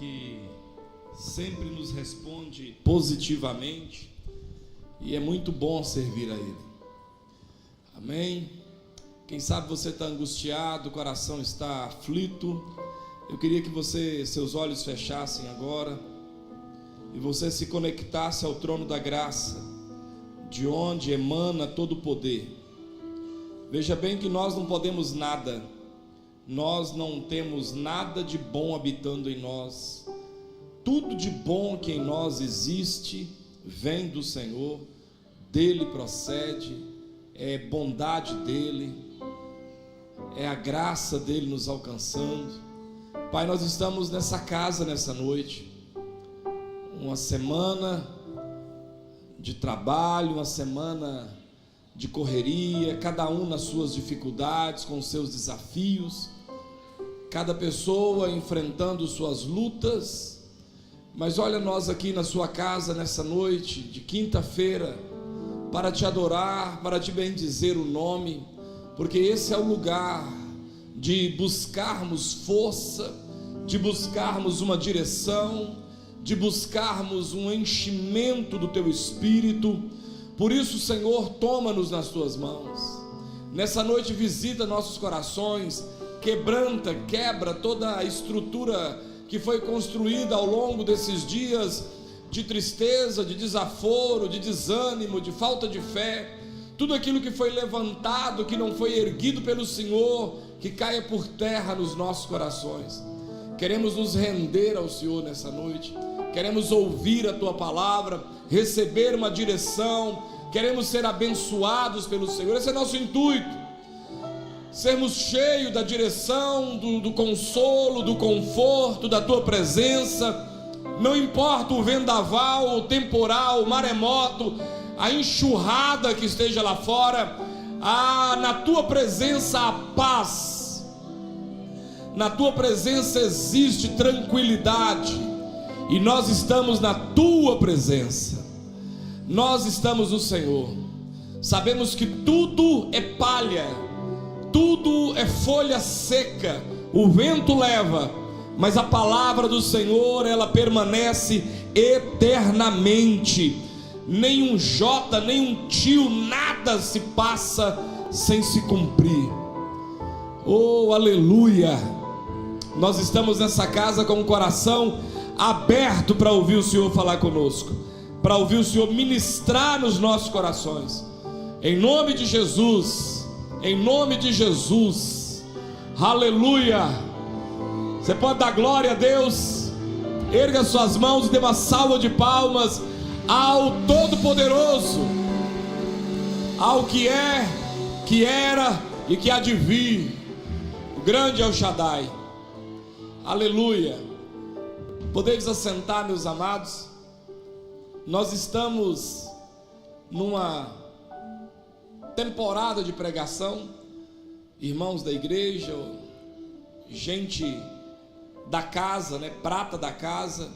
que sempre nos responde positivamente e é muito bom servir a Ele. Amém? Quem sabe você está angustiado, o coração está aflito. Eu queria que seus olhos fechassem agora e você se conectasse ao trono da graça, de onde emana todo o poder. Veja bem que nós não podemos nada, nós não temos nada de bom habitando em nós. Tudo de bom que em nós existe vem do Senhor, dele procede, é bondade dele, é a graça dele nos alcançando. Pai, nós estamos nessa casa nessa noite, uma semana de trabalho, uma semana de correria, cada um nas suas dificuldades, com os seus desafios, cada pessoa enfrentando suas lutas. Mas olha nós aqui na sua casa nessa noite de quinta-feira, para te adorar, para te bendizer o nome, porque esse é o lugar de buscarmos força, de buscarmos uma direção, de buscarmos um enchimento do teu Espírito. Por isso, Senhor, toma-nos nas tuas mãos. Nessa noite visita nossos corações, quebra toda a estrutura que foi construída ao longo desses dias de tristeza, de desaforo, de desânimo, de falta de fé. Tudo aquilo que foi levantado, que não foi erguido pelo Senhor, que caia por terra nos nossos corações. Queremos nos render ao Senhor nessa noite, queremos ouvir a Tua palavra, receber uma direção, queremos ser abençoados pelo Senhor. Esse é nosso intuito, sermos cheios da direção, do consolo, do conforto, da Tua presença. Não importa o vendaval, o temporal, o maremoto, a enxurrada que esteja lá fora, na Tua presença há paz, na Tua presença existe tranquilidade, e nós estamos na Tua presença, nós estamos no Senhor. Sabemos que tudo é palha, tudo é folha seca, o vento leva, mas a palavra do Senhor, ela permanece eternamente. Nem um jota, nem um tio, nada se passa sem se cumprir. Oh, aleluia! Nós estamos nessa casa com o coração aberto para ouvir o Senhor falar conosco, para ouvir o Senhor ministrar nos nossos corações. Em nome de Jesus, em nome de Jesus, aleluia! Você pode dar glória a Deus, erga suas mãos e dê uma salva de palmas ao Todo-Poderoso, ao que é, que era e que há de vir, o grande El Shaddai. Aleluia. Podeis assentar, meus amados. Nós estamos numa temporada de pregação, irmãos da igreja, gente da casa, prata da casa,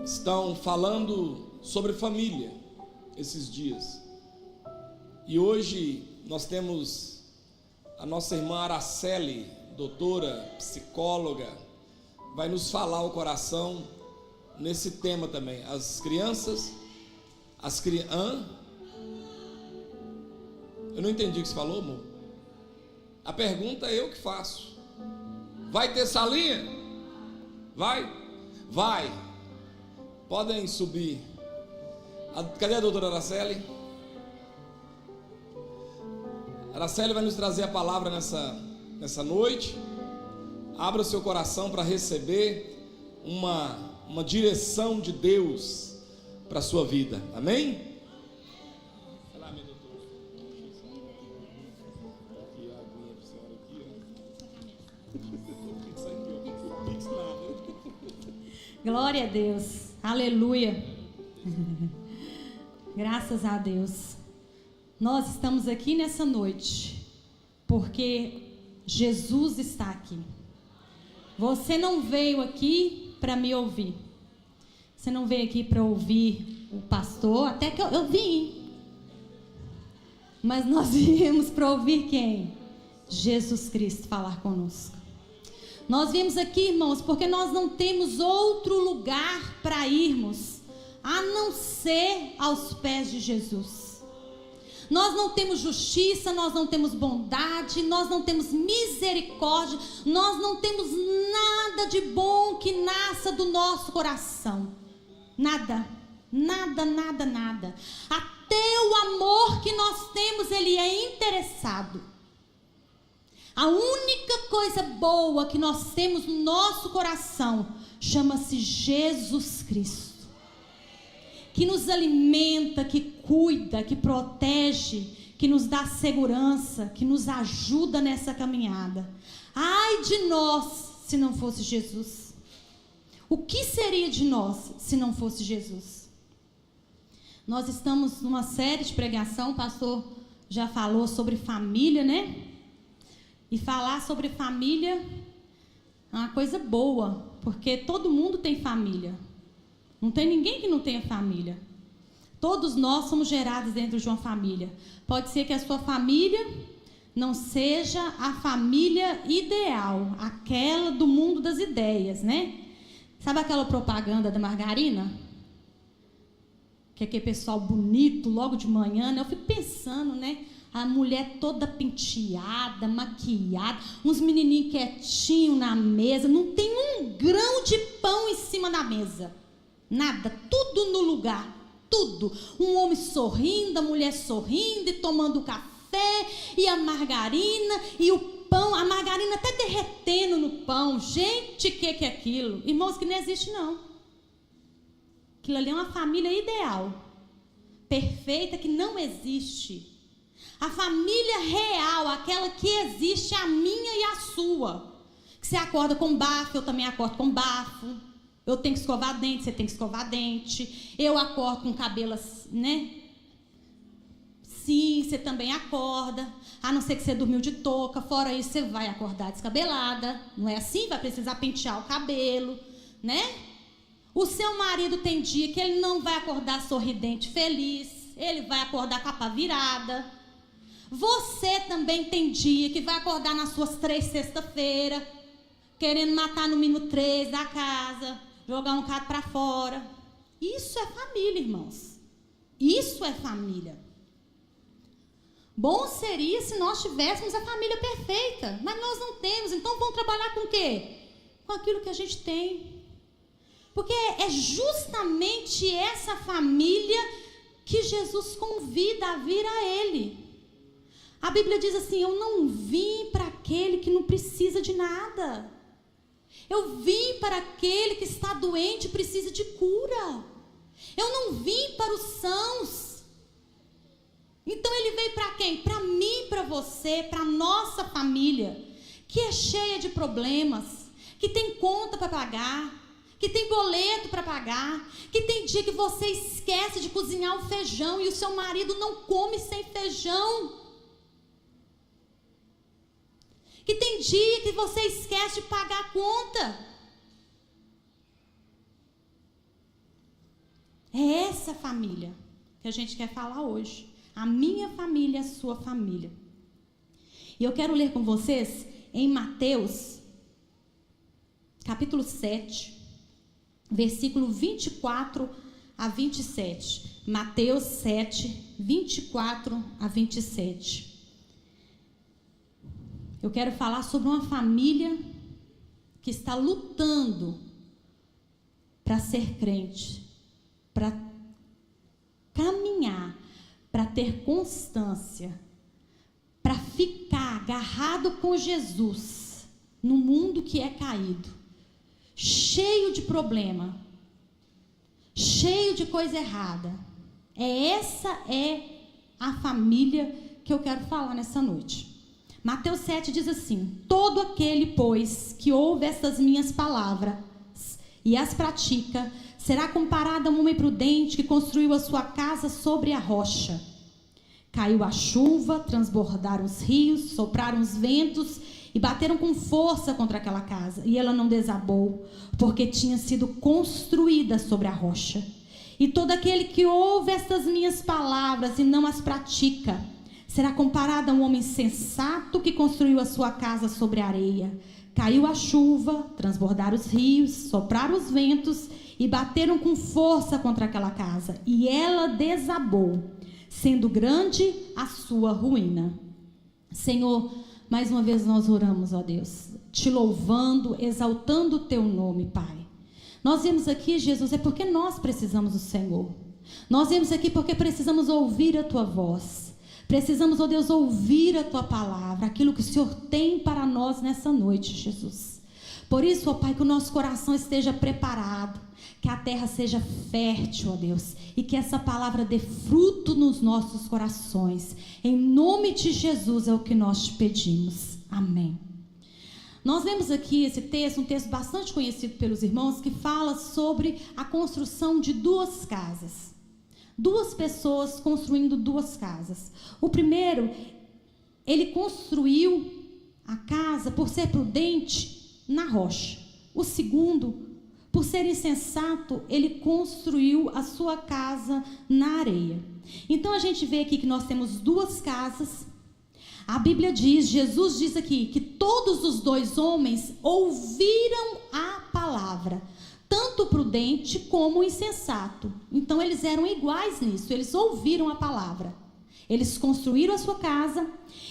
estão falando sobre família esses dias. E hoje nós temos a nossa irmã Araceli, doutora, psicóloga, vai nos falar o coração nesse tema também. As crianças, Eu não entendi o que você falou, amor. A pergunta é eu que faço. Vai ter salinha? Vai? Vai. Podem subir. Cadê a doutora Araceli? Araceli vai nos trazer a palavra nessa noite. Abra o seu coração para receber uma direção de Deus para a sua vida. Amém? Vai lá, minha doutora. Aqui a aguinha para a senhora aqui, Glória a Deus, aleluia. Graças a Deus. Nós estamos aqui nessa noite porque Jesus está aqui. Você não veio aqui para me ouvir. Você não veio aqui para ouvir o pastor, até que eu vim. Mas nós viemos para ouvir quem? Jesus Cristo falar conosco. Nós viemos aqui, irmãos, porque nós não temos outro lugar para irmos, a não ser aos pés de Jesus. Nós não temos justiça, nós não temos bondade, nós não temos misericórdia, nós não temos nada de bom que nasça do nosso coração. Nada, nada, nada, nada. Até o amor que nós temos, ele é interessado. A única coisa boa que nós temos no nosso coração chama-se Jesus Cristo, que nos alimenta, que cuida, que protege, que nos dá segurança, que nos ajuda nessa caminhada. Ai de nós se não fosse Jesus. O que seria de nós se não fosse Jesus? Nós estamos numa série de pregação, o pastor já falou sobre família, né? E falar sobre família é uma coisa boa, porque todo mundo tem família. Não tem ninguém que não tenha família. Todos nós somos gerados dentro de uma família. Pode ser que a sua família não seja a família ideal, aquela do mundo das ideias, né? Sabe aquela propaganda da margarina? Que é aquele pessoal bonito logo de manhã, né? Eu fico pensando, né? A mulher toda penteada, maquiada, uns menininhos quietinhos na mesa, não tem um grão de pão em cima da mesa. Nada, tudo no lugar, tudo. Um homem sorrindo, a mulher sorrindo e tomando café, e a margarina, e o pão, a margarina até derretendo no pão. Gente, o que é aquilo? Irmãos, que não existe não. Aquilo ali é uma família ideal, perfeita, que não existe. A família real, aquela que existe, é a minha e a sua. Que você acorda com bafo, eu também acordo com bafo. Eu tenho que escovar dente, você tem que escovar dente. Eu acordo com cabelo, né? Sim, você também acorda. A não ser que você dormiu de touca. Fora isso, você vai acordar descabelada. Não é assim? Vai precisar pentear o cabelo, né? O seu marido tem dia que ele não vai acordar sorridente, feliz. Ele vai acordar com a pá virada. Você também tem dia que vai acordar nas suas 3 sexta-feira, querendo matar no mínimo 3 da casa, jogar um cara para fora. Isso é família, irmãos. Isso é família. Bom seria se nós tivéssemos a família perfeita, mas nós não temos. Então vamos trabalhar com o quê? Com aquilo que a gente tem. Porque é justamente essa família que Jesus convida a vir a Ele. A Bíblia diz assim: eu não vim para aquele que não precisa de nada. Eu vim para aquele que está doente e precisa de cura. Eu não vim para os sãos. Então ele veio para quem? Para mim, para você, para a nossa família, que é cheia de problemas, que tem conta para pagar, que tem boleto para pagar, que tem dia que você esquece de cozinhar o feijão e o seu marido não come sem feijão. Que tem dia que você esquece de pagar a conta. É essa família que a gente quer falar hoje. A minha família, a sua família. E eu quero ler com vocês em Mateus, capítulo 7, versículo 24 a 27. Mateus 7, 24 a 27. Eu quero falar sobre uma família que está lutando para ser crente, para caminhar, para ter constância, para ficar agarrado com Jesus no mundo que é caído, cheio de problema, cheio de coisa errada. Essa é a família que eu quero falar nessa noite. Mateus 7 diz assim: todo aquele, pois, que ouve estas minhas palavras e as pratica, será comparado a um homem prudente que construiu a sua casa sobre a rocha. Caiu a chuva, transbordaram os rios, sopraram os ventos e bateram com força contra aquela casa. E ela não desabou, porque tinha sido construída sobre a rocha. E todo aquele que ouve estas minhas palavras e não as pratica, será comparado a um homem sensato que construiu a sua casa sobre a areia. Caiu a chuva, transbordaram os rios, sopraram os ventos e bateram com força contra aquela casa. E ela desabou, sendo grande a sua ruína. Senhor, mais uma vez nós oramos, ó Deus, te louvando, exaltando o teu nome, Pai. Nós viemos aqui, Jesus, é porque nós precisamos do Senhor. Nós viemos aqui porque precisamos ouvir a tua voz. Precisamos, ó Deus, ouvir a tua palavra, aquilo que o Senhor tem para nós nessa noite, Jesus. Por isso, ó Pai, que o nosso coração esteja preparado, que a terra seja fértil, ó Deus, e que essa palavra dê fruto nos nossos corações. Em nome de Jesus é o que nós te pedimos. Amém. Nós vemos aqui esse texto, um texto bastante conhecido pelos irmãos, que fala sobre a construção de duas casas. Duas pessoas construindo duas casas. O primeiro, ele construiu a casa por ser prudente na rocha. O segundo, por ser insensato, ele construiu a sua casa na areia. Então a gente vê aqui que nós temos duas casas. A Bíblia diz, Jesus diz aqui, que todos os dois homens ouviram a palavra, tanto o prudente como o insensato. Então eles eram iguais nisso, eles ouviram a palavra. Eles construíram a sua casa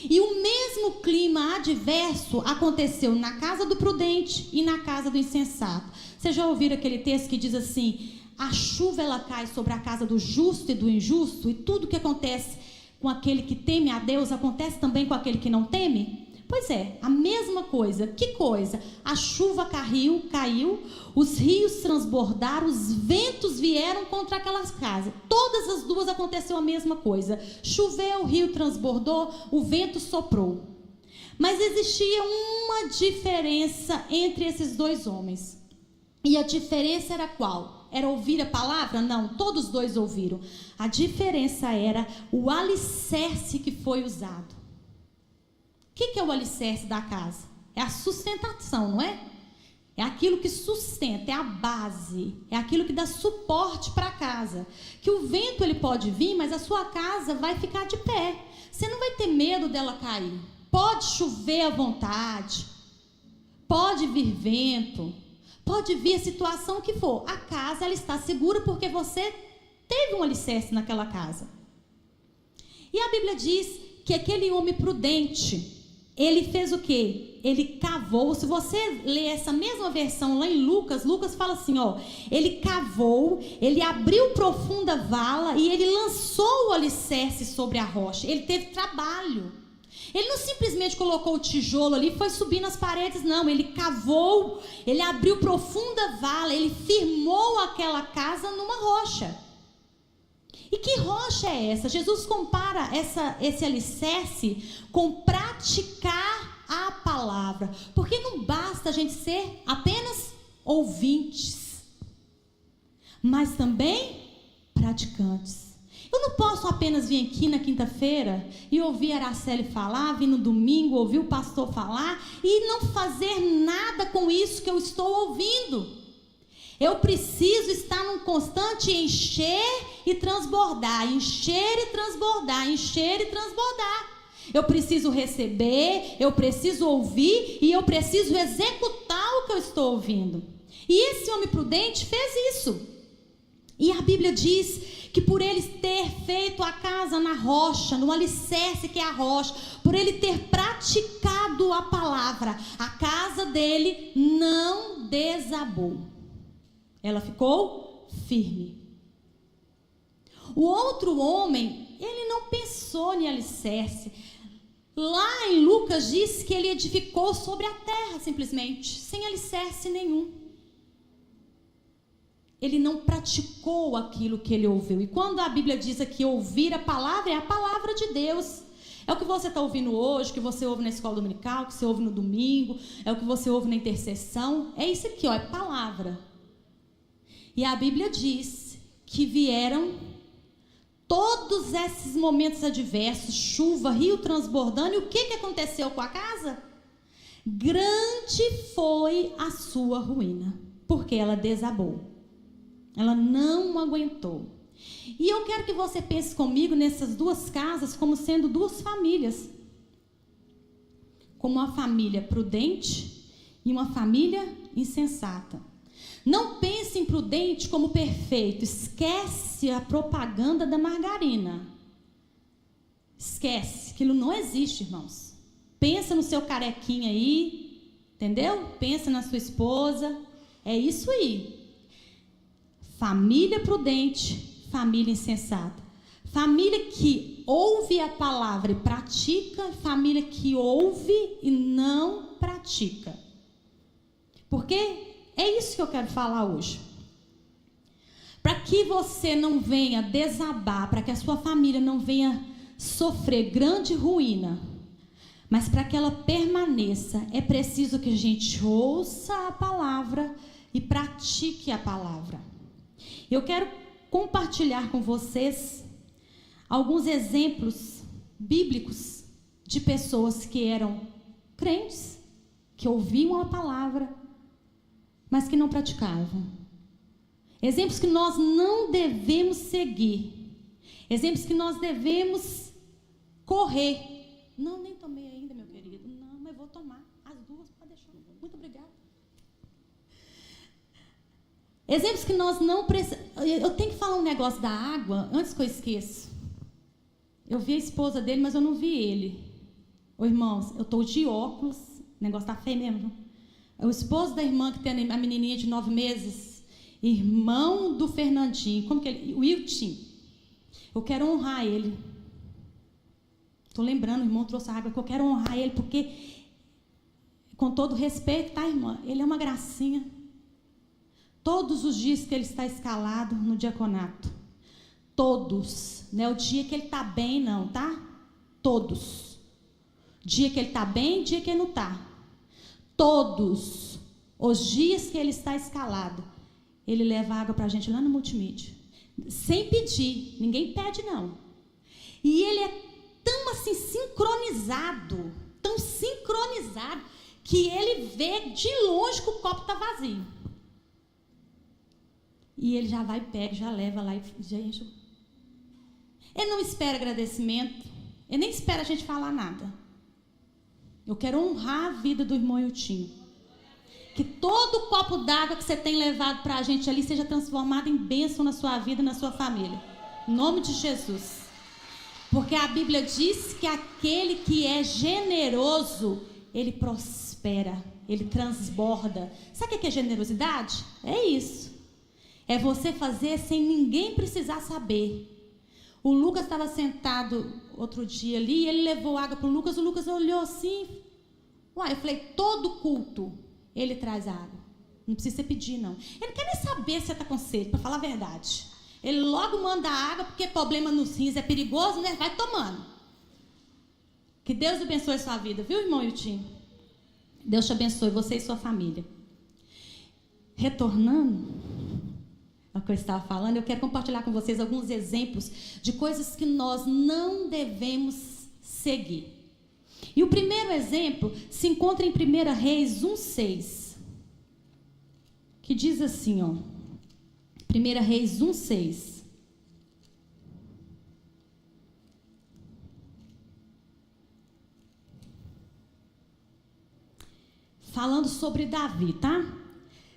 e o mesmo clima adverso aconteceu na casa do prudente e na casa do insensato. Vocês já ouviram aquele texto que diz assim: a chuva ela cai sobre a casa do justo e do injusto, e tudo que acontece com aquele que teme a Deus acontece também com aquele que não teme? Pois é, a mesma coisa. Que coisa? A chuva caiu, os rios transbordaram, os ventos vieram contra aquelas casas. Todas as duas aconteceu a mesma coisa. Choveu, o rio transbordou, o vento soprou. Mas existia uma diferença entre esses dois homens. E a diferença era qual? Era ouvir a palavra? Não, todos dois ouviram. A diferença era o alicerce que foi usado. O que é o alicerce da casa? É a sustentação, não é? É aquilo que sustenta, é a base, é aquilo que dá suporte para a casa. Que o vento ele pode vir, mas a sua casa vai ficar de pé. Você não vai ter medo dela cair. Pode chover à vontade, pode vir vento, pode vir a situação que for. A casa ela está segura porque você teve um alicerce naquela casa. E a Bíblia diz que aquele homem prudente, ele fez o quê? Ele cavou. Se você ler essa mesma versão lá em Lucas, Lucas fala assim, ó, ele cavou, ele abriu profunda vala e ele lançou o alicerce sobre a rocha. Ele teve trabalho. Ele não simplesmente colocou o tijolo ali e foi subir nas paredes, não. Ele cavou, ele abriu profunda vala, ele firmou aquela casa numa rocha. E que rocha é essa? Jesus compara esse alicerce com praticar a palavra. Porque não basta a gente ser apenas ouvintes, mas também praticantes. Eu não posso apenas vir aqui na quinta-feira e ouvir a Araceli falar, vir no domingo, ouvir o pastor falar e não fazer nada com isso que eu estou ouvindo. Eu preciso estar num constante encher e transbordar, encher e transbordar, encher e transbordar. Eu preciso receber, eu preciso ouvir e eu preciso executar o que eu estou ouvindo. E esse homem prudente fez isso. E a Bíblia diz que por ele ter feito a casa na rocha, no alicerce que é a rocha, por ele ter praticado a palavra, a casa dele não desabou. Ela ficou firme. O outro homem, ele não pensou em alicerce. Lá em Lucas diz que ele edificou sobre a terra simplesmente, sem alicerce nenhum. Ele não praticou aquilo que ele ouviu. E quando a Bíblia diz aqui ouvir a palavra, é a palavra de Deus. É o que você está ouvindo hoje, que você ouve na escola dominical, que você ouve no domingo, é o que você ouve na intercessão. É isso aqui, ó, é palavra. E a Bíblia diz que vieram todos esses momentos adversos, chuva, rio transbordando, e o que aconteceu com a casa? Grande foi a sua ruína, porque ela desabou. Ela não aguentou. E eu quero que você pense comigo nessas duas casas como sendo duas famílias. Como uma família prudente e uma família insensata. Não pense em prudente como perfeito. Esquece a propaganda da margarina. Esquece. Aquilo não existe, irmãos. Pensa no seu carequinha aí. Entendeu? Pensa na sua esposa. É isso aí. Família prudente, família insensata. Família que ouve a palavra e pratica. Família que ouve e não pratica. Porque é isso que eu quero falar hoje. Para que você não venha desabar, para que a sua família não venha sofrer grande ruína, mas para que ela permaneça, é preciso que a gente ouça a palavra e pratique a palavra. Eu quero compartilhar com vocês alguns exemplos bíblicos de pessoas que eram crentes, que ouviam a palavra, mas que não praticavam. Exemplos que nós não devemos seguir. Exemplos que nós devemos correr. Não, nem tomei ainda, meu querido. Não, mas vou tomar. As duas, pode deixar. Muito obrigada. Exemplos que nós não precisamos. Eu tenho que falar um negócio da água, antes que eu esqueça. Eu vi a esposa dele, mas eu não vi ele. Ô, irmãos, eu estou de óculos. O negócio está feio mesmo. O esposo da irmã que tem a menininha de 9 meses, irmão do Fernandinho, como que ele? O Wilton. Eu quero honrar ele. Estou lembrando, o irmão trouxe a água, que eu quero honrar ele, porque, com todo respeito, tá, irmã? Ele é uma gracinha. Todos os dias que ele está escalado no diaconato. Todos. Não é o dia que ele está bem, não, tá? Todos. Dia que ele está bem, dia que ele não está. Todos os dias que ele está escalado, ele leva água para a gente lá no multimídia. Sem pedir. Ninguém pede, não. E ele é tão assim sincronizado, que ele vê de longe que o copo está vazio. E ele já vai, pega, já leva lá e já enche. Ele não espera agradecimento. Ele nem espera a gente falar nada. Eu quero honrar a vida do irmão Yutinho. Que todo copo d'água que você tem levado para a gente ali seja transformado em bênção na sua vida e na sua família. Em nome de Jesus. Porque a Bíblia diz que aquele que é generoso, ele prospera, ele transborda. Sabe o que é generosidade? É isso. É você fazer sem ninguém precisar saber. O Lucas estava sentado outro dia ali, e ele levou água para o Lucas olhou assim. Uai, eu falei, todo culto ele traz água. Não precisa você pedir, não. Ele não quer nem saber se você está com sede, para falar a verdade. Ele logo manda água, porque problema nos rins é perigoso, né? Vai tomando. Que Deus abençoe a sua vida, viu, irmão Yutinho? Deus te abençoe, você e sua família. Retornando ao que eu estava falando, eu quero compartilhar com vocês alguns exemplos de coisas que nós não devemos seguir. E o primeiro exemplo se encontra em 1 Reis 1,6, que diz assim, ó, 1 Reis 1,6. Falando sobre Davi, tá?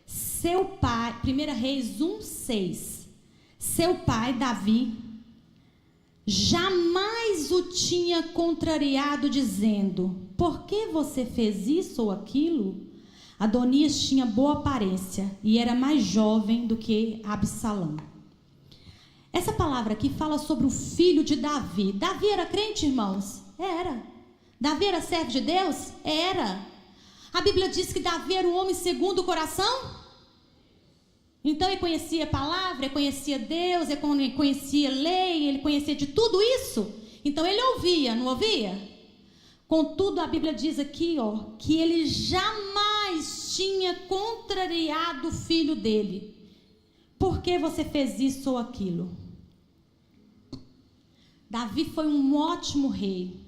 Seu pai, 1 Reis 1,6. Seu pai, Davi, jamais o tinha contrariado, dizendo: por que você fez isso ou aquilo? Adonias tinha boa aparência e era mais jovem do que Absalão. Essa palavra aqui fala sobre o filho de Davi. Davi era crente, irmãos? Era. Davi era servo de Deus? Era. A Bíblia diz que Davi era um homem segundo o coração? Então ele conhecia a palavra, ele conhecia Deus, ele conhecia a lei, ele conhecia de tudo isso. Então ele ouvia, não ouvia? Contudo, a Bíblia diz aqui, ó, que ele jamais tinha contrariado o filho dele. Por que você fez isso ou aquilo? Davi foi um ótimo rei.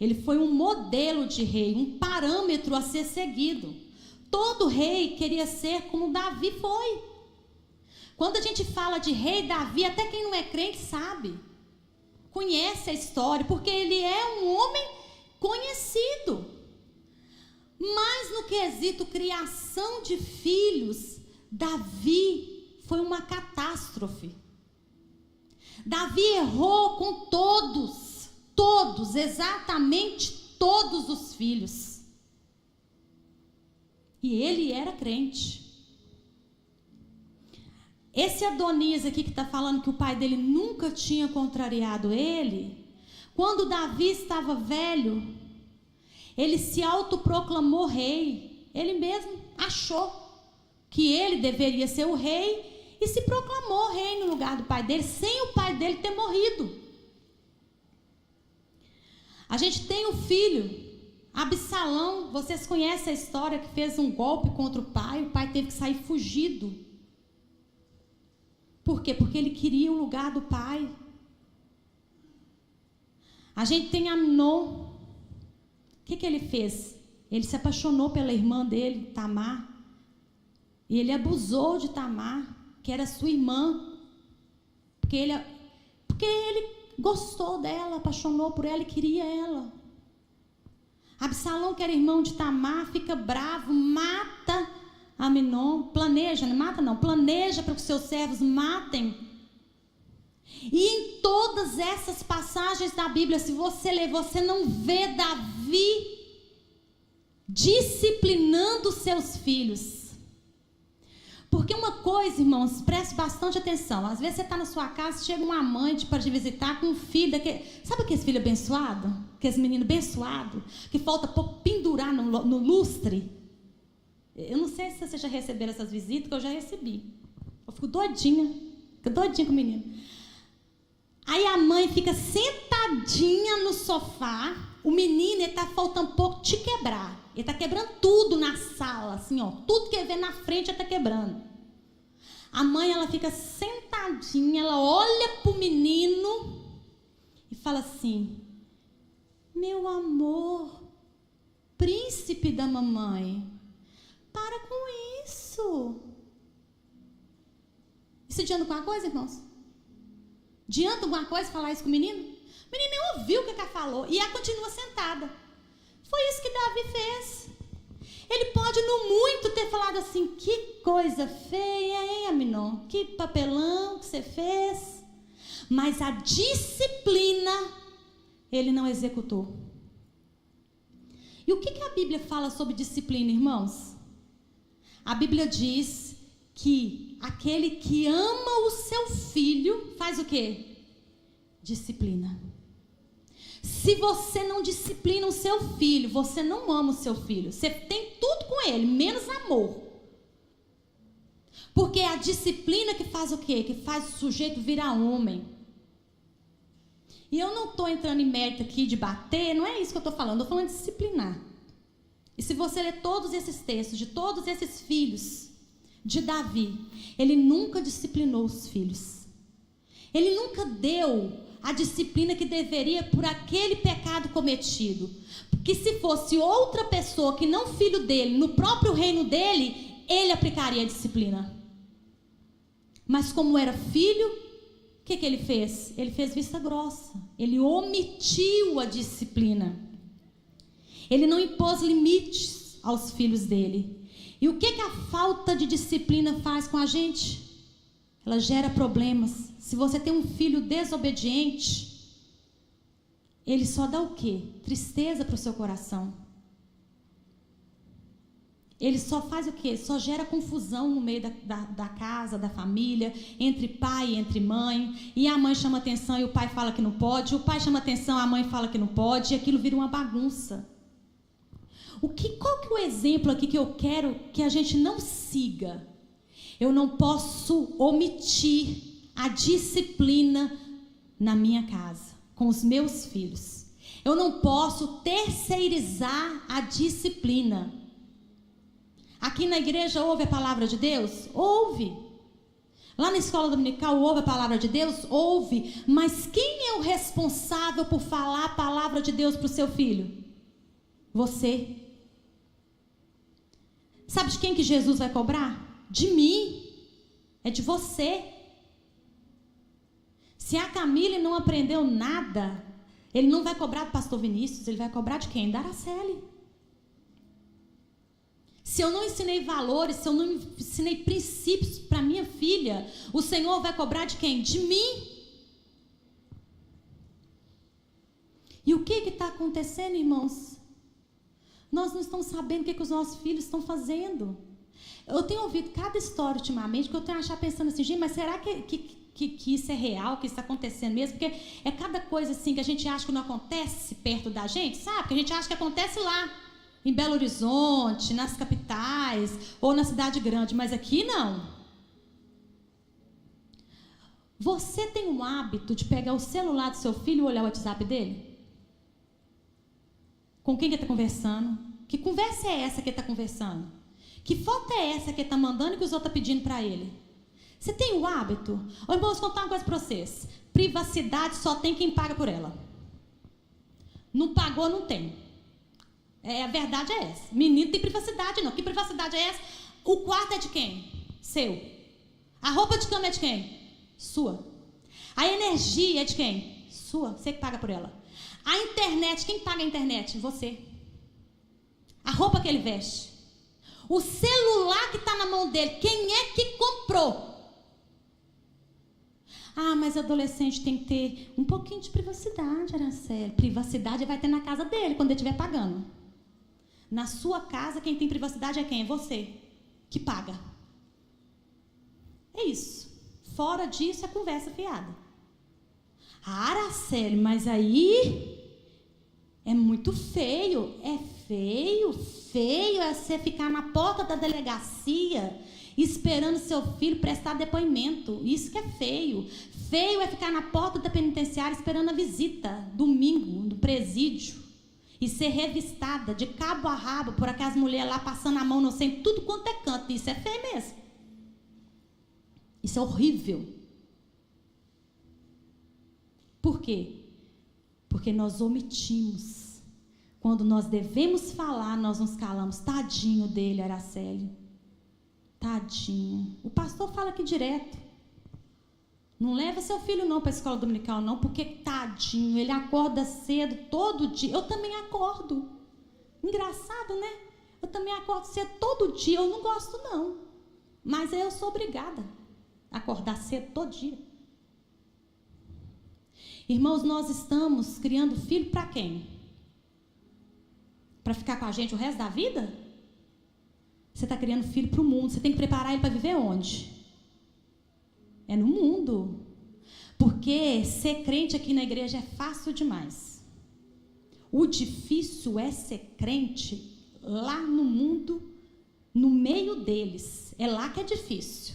Ele foi um modelo de rei, um parâmetro a ser seguido. Todo rei queria ser como Davi foi. Quando a gente fala de rei Davi, até quem não é crente sabe. Conhece a história, porque ele é um homem conhecido. Mas no quesito criação de filhos, Davi foi uma catástrofe. Davi errou com todos, exatamente todos os filhos. E ele era crente. Esse Adonias aqui que está falando que o pai dele nunca tinha contrariado ele, quando Davi estava velho, ele se autoproclamou rei. Ele mesmo achou que ele deveria ser o rei e se proclamou rei no lugar do pai dele, sem o pai dele ter morrido. A gente tem um filho, Absalão, vocês conhecem a história, que fez um golpe contra o pai teve que sair fugido. Por quê? Porque ele queria o lugar do pai. A gente tem Amnon. O que ele fez? Ele se apaixonou pela irmã dele, Tamar. E ele abusou de Tamar, que era sua irmã. Porque ele gostou dela, apaixonou por ela e queria ela. Absalão, que era irmão de Tamar, fica bravo, mata Amnon, planeja para que os seus servos matem. E em todas essas passagens da Bíblia, se você ler, você não vê Davi disciplinando seus filhos. Porque uma coisa, irmãos, preste bastante atenção. Às vezes você está na sua casa, chega uma mãe para te visitar com um filho daquele, sabe aquele filho abençoado? Aqueles meninos abençoados, que falta pendurar no lustre. Eu não sei se vocês já receberam essas visitas, que eu já recebi. Eu fico doidinha com o menino. Aí a mãe fica sentadinha no sofá, o menino está faltando um pouco de quebrar. Ele está quebrando tudo na sala, assim, ó, tudo que vê na frente ele está quebrando. A mãe, ela fica sentadinha, ela olha para o menino e fala assim: meu amor, príncipe da mamãe, para com isso. Isso adianta alguma coisa, irmãos? Adianta alguma coisa falar isso com o menino? O menino nem ouviu o que ela falou e ela continua sentada. Foi isso que Davi fez. Ele pode, no muito, ter falado assim: que coisa feia, hein, Amnon? Que papelão que você fez. Mas a disciplina ele não executou. E o que a Bíblia fala sobre disciplina, irmãos? A Bíblia diz que aquele que ama o seu filho faz o quê? Disciplina. Se você não disciplina o seu filho, você não ama o seu filho. Você tem tudo com ele, menos amor. Porque é a disciplina que faz o quê? Que faz o sujeito virar homem. E eu não estou entrando em mérito aqui de bater, não é isso que eu estou falando. Eu estou falando de disciplinar. E se você ler todos esses textos, de todos esses filhos de Davi, ele nunca disciplinou os filhos. Ele nunca deu a disciplina que deveria por aquele pecado cometido. Porque se fosse outra pessoa que não filho dele, no próprio reino dele, ele aplicaria a disciplina. Mas como era filho, o que ele fez? Ele fez vista grossa. Ele omitiu a disciplina. Ele não impôs limites aos filhos dele. E o que a falta de disciplina faz com a gente? Ela gera problemas. Se você tem um filho desobediente, ele só dá o quê? Tristeza para o seu coração. Ele só faz o quê? Só gera confusão no meio da casa, da família, entre pai e entre mãe. E a mãe chama atenção e o pai fala que não pode. O pai chama atenção, a mãe fala que não pode. E aquilo vira uma bagunça. Qual que é o exemplo aqui que eu quero que a gente não siga? Eu não posso omitir a disciplina na minha casa, com os meus filhos. Eu não posso terceirizar a disciplina. Aqui na igreja ouve a palavra de Deus? Ouve. Lá na escola dominical ouve a palavra de Deus? Ouve. Mas quem é o responsável por falar a palavra de Deus para o seu filho? Você. Sabe de quem que Jesus vai cobrar? De mim. É de você. Se a Camille não aprendeu nada, ele não vai cobrar do pastor Vinícius, ele vai cobrar de quem? Da Araceli. se eu não ensinei valores, se eu não ensinei princípios para minha filha, o Senhor vai cobrar de quem? De mim. E o que está acontecendo, irmãos? Nós não estamos sabendo o que os nossos filhos estão fazendo. Eu tenho ouvido cada história ultimamente que eu tenho que achar pensando assim, gente, mas será que isso é real, que isso está acontecendo mesmo? Porque é cada coisa assim que a gente acha que não acontece perto da gente, sabe? Que a gente acha que acontece lá, em Belo Horizonte, nas capitais ou na cidade grande, mas aqui não. Você tem o hábito de pegar o celular do seu filho e olhar o WhatsApp dele? Com quem que ele está conversando? Que conversa é essa que ele está conversando? Que foto é essa que ele está mandando e que os outros estão pedindo para ele? Você tem o hábito? Ô, irmãos, vou contar uma coisa para vocês. Privacidade só tem quem paga por ela. Não pagou, não tem. A verdade é essa. Menino tem privacidade não. Que privacidade é essa? O quarto é de quem? Seu. A roupa de cama é de quem? Sua. A energia é de quem? Sua. Você que paga por ela. A internet, quem paga a internet? Você. A roupa que ele veste. O celular que está na mão dele, quem é que comprou? Ah, mas adolescente tem que ter um pouquinho de privacidade, Araceli. Privacidade vai ter na casa dele, quando ele estiver pagando. Na sua casa, quem tem privacidade é quem? É você, que paga. É isso. Fora disso, é conversa fiada. Ah, Araceli, mas aí é muito feio. É feio. Feio é você ficar na porta da delegacia esperando seu filho prestar depoimento. Isso que é feio. Feio é ficar na porta da penitenciária esperando a visita, domingo, no presídio, e ser revistada de cabo a rabo por aquelas mulheres lá passando a mão no centro, tudo quanto é canto. Isso é feio mesmo. Isso é horrível. Por quê? Porque nós omitimos. Quando nós devemos falar, nós nos calamos. Tadinho dele, Araceli. Tadinho. O pastor fala aqui direto. Não leva seu filho não para a escola dominical não, porque tadinho, ele acorda cedo todo dia. Eu também acordo. Engraçado, né? Eu também acordo cedo todo dia. Eu não gosto não. Mas eu sou obrigada a acordar cedo todo dia. Irmãos, nós estamos criando filho para quem? Para ficar com a gente o resto da vida? Você está criando filho para o mundo. Você tem que preparar ele para viver onde? É no mundo. Porque ser crente aqui na igreja é fácil demais. O difícil é ser crente lá no mundo, no meio deles. É lá que é difícil.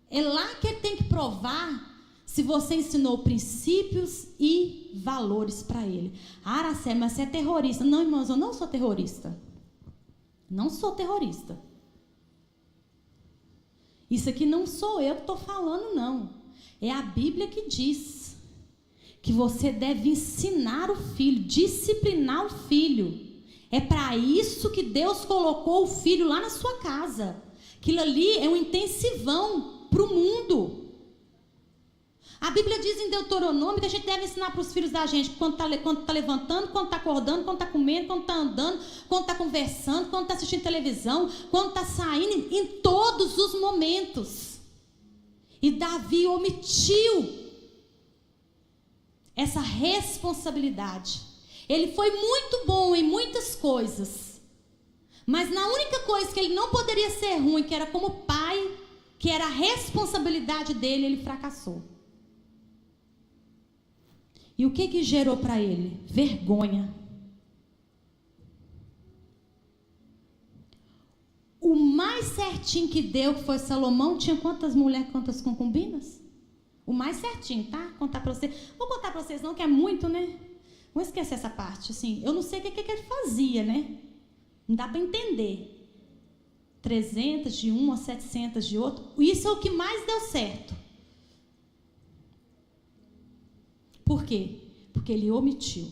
É lá que ele tem que provar se você ensinou princípios e valores para ele. Ah, Araceli, mas você é terrorista. Não, irmãos, eu não sou terrorista. Não sou terrorista. Isso aqui não sou eu que estou falando, não. É a Bíblia que diz que você deve ensinar o filho, disciplinar o filho. É para isso que Deus colocou o filho lá na sua casa. Aquilo ali é um intensivão para o mundo. A Bíblia diz em Deuteronômio que a gente deve ensinar para os filhos da gente quando está levantando, quando está acordando, quando está comendo, quando está andando, quando está conversando, quando está assistindo televisão, quando está saindo, em todos os momentos. E Davi omitiu essa responsabilidade. Ele foi muito bom em muitas coisas, mas na única coisa que ele não poderia ser ruim, que era como pai, que era a responsabilidade dele, ele fracassou. E o que gerou para ele? Vergonha. O mais certinho que deu, que foi Salomão, tinha quantas mulheres, quantas concubinas? O mais certinho, tá? Contar para vocês. Vou contar para vocês não, que é muito, né? Vou esquecer essa parte. Assim, eu não sei o que ele fazia, né? Não dá para entender. 300 de um, 700 de outro. Isso é o que mais deu certo. Por quê? Porque ele omitiu.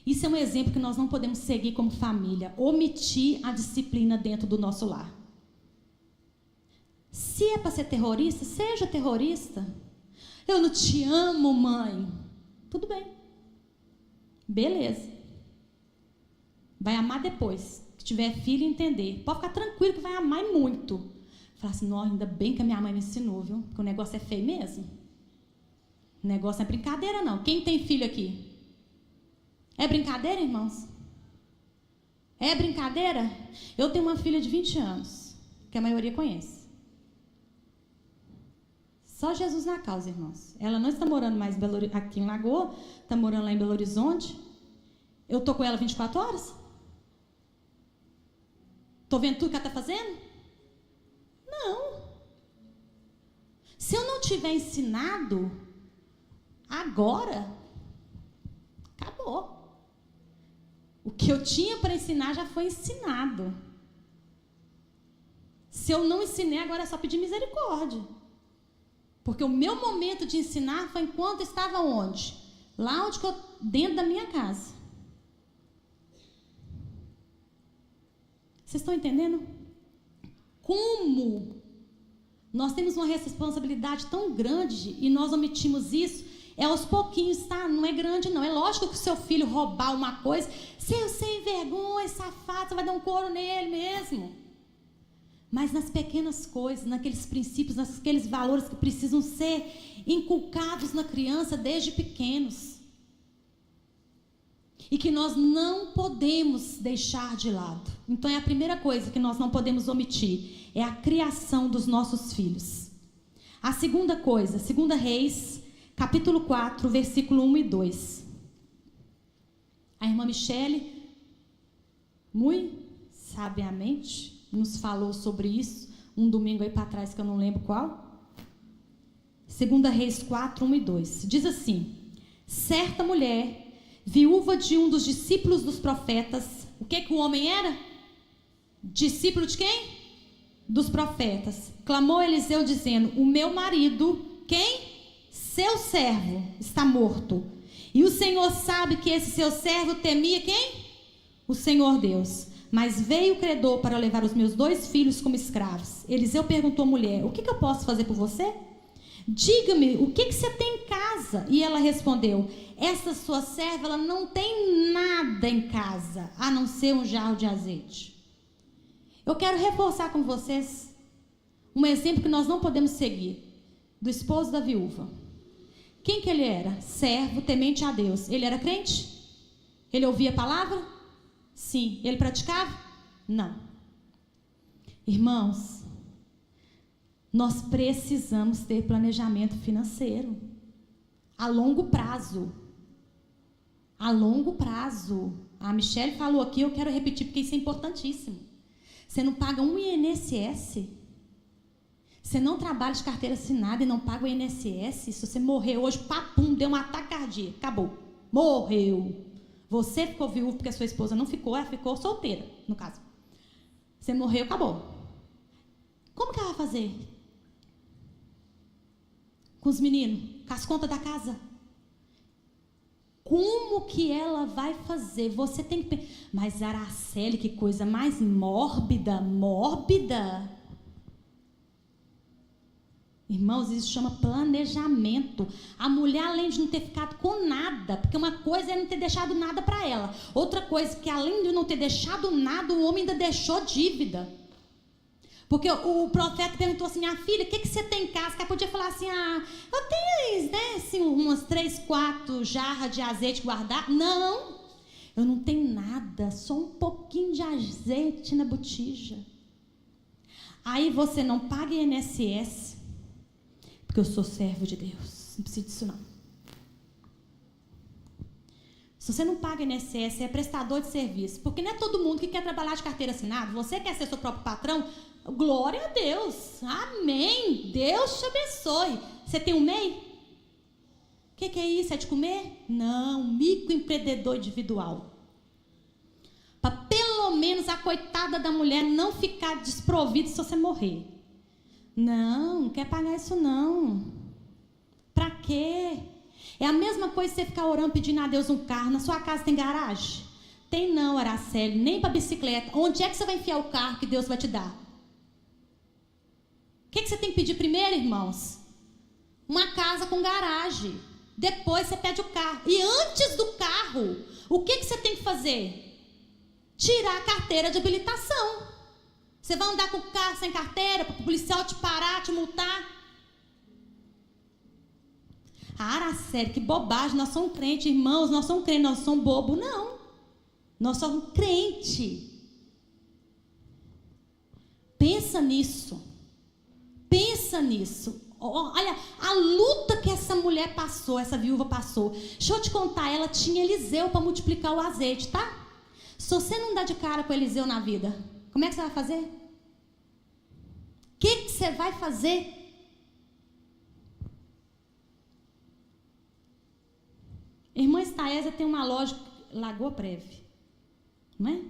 Isso é um exemplo que nós não podemos seguir como família. Omitir a disciplina dentro do nosso lar. Se é para ser terrorista, seja terrorista. Eu não te amo, mãe. Tudo bem. Beleza. Vai amar depois que tiver filho, entender. Pode ficar tranquilo que vai amar muito. Falar assim, não, ainda bem que a minha mãe me ensinou, viu? Porque o negócio é feio mesmo. O negócio não é brincadeira, não. Quem tem filho aqui? É brincadeira, irmãos? É brincadeira? Eu tenho uma filha de 20 anos, que a maioria conhece. Só Jesus na causa, irmãos. Ela não está morando mais aqui em Lagoa, está morando lá em Belo Horizonte. Eu estou com ela 24 horas? Estou vendo tudo que ela está fazendo? Não. Se eu não tiver ensinado, agora, acabou. O que eu tinha para ensinar já foi ensinado. Se eu não ensinei, agora é só pedir misericórdia. Porque o meu momento de ensinar foi enquanto estava onde? Lá onde dentro da minha casa. Vocês estão entendendo? Como nós temos uma responsabilidade tão grande e nós omitimos isso, é aos pouquinhos, tá? Não é grande, não. É lógico que o seu filho roubar uma coisa, sem vergonha, safado, você vai dar um couro nele mesmo. Mas nas pequenas coisas, naqueles princípios, naqueles valores que precisam ser inculcados na criança desde pequenos. E que nós não podemos deixar de lado. Então é a primeira coisa que nós não podemos omitir, é a criação dos nossos filhos. A segunda coisa, 2 Reis, capítulo 4, versículo 1 e 2. A irmã Michele, muito sabiamente, nos falou sobre isso, um domingo aí para trás, que eu não lembro qual. 2 Reis 4, 1 e 2. Diz assim: certa mulher, viúva de um dos discípulos dos profetas, o que o homem era? Discípulo de quem? Dos profetas. Clamou Eliseu dizendo: o meu marido, quem? Seu servo, está morto. E o Senhor sabe que esse seu servo temia quem? O Senhor Deus. Mas veio o credor para levar os meus 2 filhos como escravos. Eliseu perguntou à mulher: o que eu posso fazer por você? Diga-me, o que você tem em casa? E ela respondeu: essa sua serva, ela não tem nada em casa, a não ser um jarro de azeite. Eu quero reforçar com vocês um exemplo que nós não podemos seguir, do esposo da viúva. Quem que ele era? Servo, temente a Deus. Ele era crente? Ele ouvia a palavra? Sim. Ele praticava? Não. Irmãos, nós precisamos ter planejamento financeiro a longo prazo. A longo prazo. A Michele falou aqui, eu quero repetir porque isso é importantíssimo. Você não paga um INSS. Você não trabalha de carteira assinada e não paga o INSS. Se você morrer hoje, papum, deu um ataque cardíaco, acabou. Morreu. Você ficou viúvo porque a sua esposa não ficou, ela ficou solteira, no caso. Você morreu, acabou. Como que ela vai fazer? Com os meninos? Com as contas da casa? Como que ela vai fazer? Você tem que... Mas Araceli, que coisa mais mórbida, mórbida. Irmãos, isso chama planejamento. A mulher, além de não ter ficado com nada, porque uma coisa é não ter deixado nada para ela. Outra coisa, que além de não ter deixado nada, o homem ainda deixou dívida. Porque o profeta perguntou assim: minha filha, o que você tem em casa? Que ela podia falar assim: eu tenho, né, assim, umas 3, 4 jarras de azeite guardar. Não, eu não tenho nada, só um pouquinho de azeite na botija. Aí você não paga INSS, porque eu sou servo de Deus. Não precisa disso, não. Se você não paga INSS, você é prestador de serviço. Porque não é todo mundo que quer trabalhar de carteira assinada. Você quer ser seu próprio patrão? Glória a Deus. Amém. Deus te abençoe. Você tem um MEI? O que é isso? É de comer? Não. Microempreendedor individual. Para pelo menos a coitada da mulher não ficar desprovida se você morrer. Não quer pagar isso não. Para quê? É a mesma coisa você ficar orando, pedindo a Deus um carro. Na sua casa tem garagem? Tem não, Araceli, nem para bicicleta. Onde é que você vai enfiar o carro que Deus vai te dar? O que você tem que pedir primeiro, irmãos? Uma casa com garagem. Depois você pede o carro. E antes do carro, o que você tem que fazer? tirar a carteira de habilitação. Você vai andar com o carro sem carteira para o policial te parar, te multar? Araceli, que bobagem, nós somos crentes, irmãos, nós somos crentes, nós somos bobo. Não, nós somos crente. Pensa nisso, pensa nisso. Olha, a luta que essa mulher passou, essa viúva passou. Deixa eu te contar, ela tinha Eliseu para multiplicar o azeite, tá? Se você não dá de cara com Eliseu na vida, como é que você vai fazer? O que você vai fazer? Irmã Estaésia tem uma loja, Lagoa Preve, não é?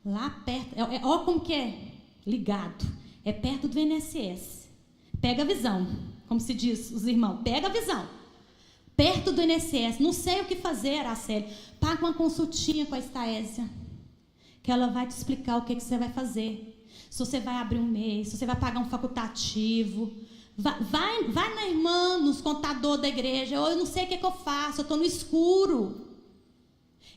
Lá perto, olha como que é ligado, é perto do INSS. Pega a visão, como se diz os irmãos, pega a visão. Perto do INSS, não sei o que fazer, Araceli. Paga uma consultinha com a Estaésia, que ela vai te explicar o que você vai fazer. Se você vai abrir um mês, se você vai pagar um facultativo. Vai na irmã, nos contadores da igreja. Eu não sei o que eu faço, eu estou no escuro.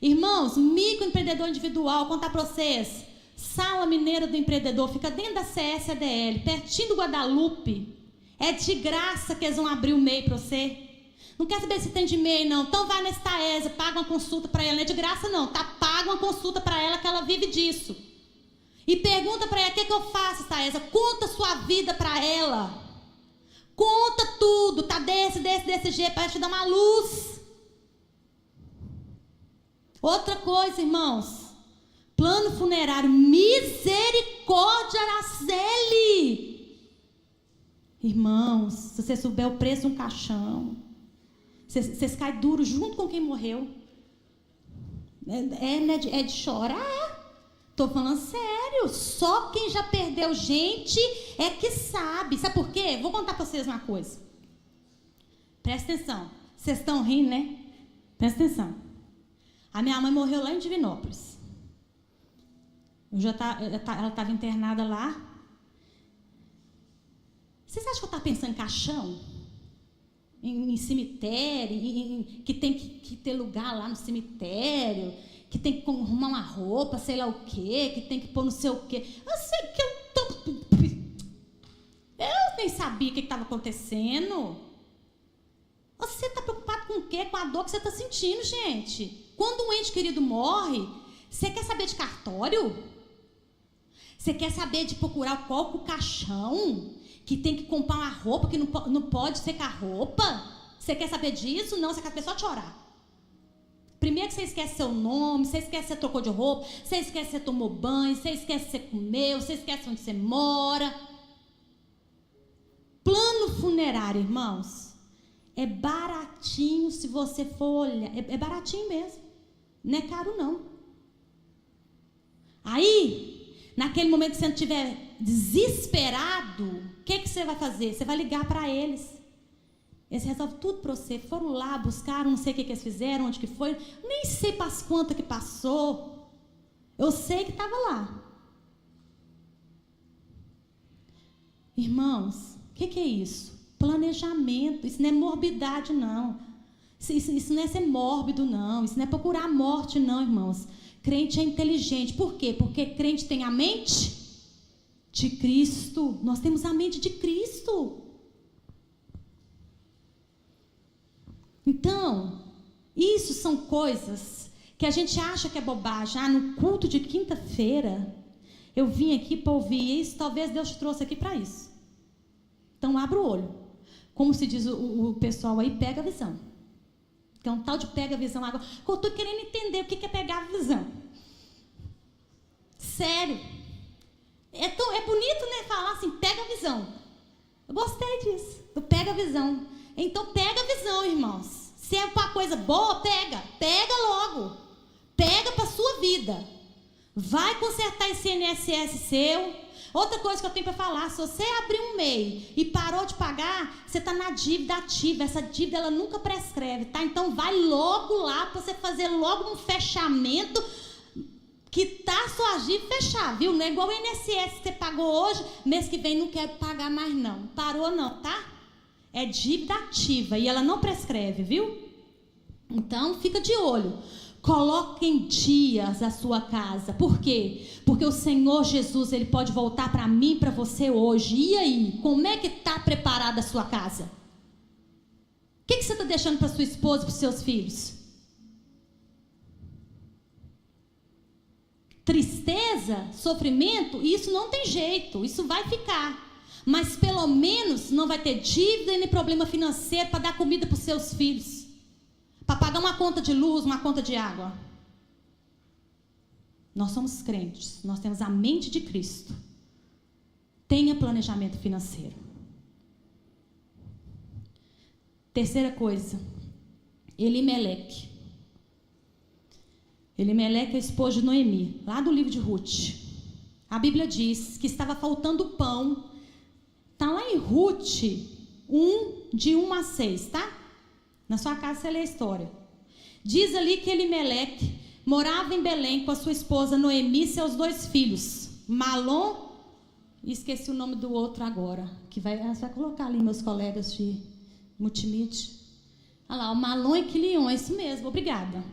Irmãos, microempreendedor individual, contar para vocês. Sala Mineira do Empreendedor, fica dentro da CSADL, pertinho do Guadalupe. É de graça que eles vão abrir o MEI para você. Não quer saber se tem de MEI, não. Então vai na Estaésia, paga uma consulta para ela. Não é de graça, não. Tá? Paga uma consulta para ela, que ela vive disso. E pergunta para ela, o que eu faço, Estaésia? Conta a sua vida para ela. Conta tudo, tá desse jeito, para te dar uma luz. Outra coisa, irmãos. Plano funerário, misericórdia, Araceli. Irmãos, se você souber o preço de um caixão, vocês caem duro junto com quem morreu. É de chorar. Tô falando sério. Só quem já perdeu gente é que sabe. Sabe por quê? Vou contar para vocês uma coisa. Presta atenção. Vocês estão rindo, né? Presta atenção. A minha mãe morreu lá em Divinópolis. Ela estava internada lá. Vocês acham que eu estava pensando em caixão? Em cemitério? Que tem que ter lugar lá no cemitério? Que tem que arrumar uma roupa, sei lá o quê? Que tem que pôr não sei o quê? Eu sei que eu nem sabia o que estava acontecendo. Você está preocupado com o quê? Com a dor que você está sentindo, gente. Quando um ente querido morre, você quer saber de cartório? Você quer saber de procurar qual o caixão? Que tem que comprar uma roupa que não pode ser com a roupa? Você quer saber disso? Não, você quer a pessoa chorar. Primeiro que você esquece seu nome, você esquece que você trocou de roupa, você esquece que você tomou banho, você esquece que você comeu, você esquece onde você mora. Plano funerário, irmãos, é baratinho se você for olhar. É baratinho mesmo. Não é caro, não. Aí, naquele momento que você não estiver desesperado, o que você vai fazer? Você vai ligar para eles. Eles resolvem tudo para você. Foram lá, buscaram, não sei o que eles fizeram, onde que foi. Nem sei para as quantas que passou. Eu sei que estava lá. Irmãos, o que é isso? Planejamento. Isso não é morbidade, não. Isso não é ser mórbido, não. Isso não é procurar a morte, não, irmãos. Crente é inteligente. Por quê? Porque crente tem a mente de Cristo. Nós temos a mente de Cristo. Então, isso são coisas que a gente acha que é bobagem. No culto de quinta-feira, eu vim aqui para ouvir isso, talvez Deus te trouxe aqui para isso. Então, abra o olho. Como se diz o pessoal aí, pega a visão. Que é um tal de pega a visão agora. Eu estou querendo entender o que é pegar a visão. Sério. É bonito, né, falar assim, pega a visão. Eu gostei disso, do pega a visão. Então, pega a visão, irmãos. Se é uma coisa boa, pega logo. Pega para a sua vida. Vai consertar esse INSS seu. Outra coisa que eu tenho para falar, se você abrir um MEI e parou de pagar, você está na dívida ativa. Essa dívida, ela nunca prescreve, tá? Então, vai logo lá para você fazer logo um fechamento que tá sua dívida fechar, viu? Não é igual o INSS que você pagou hoje, mês que vem não quero pagar mais não. Parou não, tá? É dívida ativa e ela não prescreve, viu? Então, fica de olho. Coloquem dias a sua casa. Por quê? Porque o Senhor Jesus, Ele pode voltar para mim e para você hoje. E aí? Como é que está preparada a sua casa? O que você está deixando para sua esposa e para os seus filhos? Tristeza, sofrimento, isso não tem jeito, isso vai ficar. Mas pelo menos não vai ter dívida e nem problema financeiro para dar comida para os seus filhos. Para pagar uma conta de luz, uma conta de água. Nós somos crentes, nós temos a mente de Cristo. Tenha planejamento financeiro. Terceira coisa, Elimeleque. Elimeleque é o esposo de Noemi, lá do livro de Ruth. A Bíblia diz que estava faltando pão. Está lá em Ruth 1, de 1 a 6, tá? Na sua casa você lê a história. Diz ali que Elimeleque morava em Belém com a sua esposa Noemi e seus 2 filhos, Malom, e esqueci o nome do outro agora, que vai colocar ali meus colegas de multimídia. Olha lá, o Malom e Quilion, é isso mesmo, obrigada.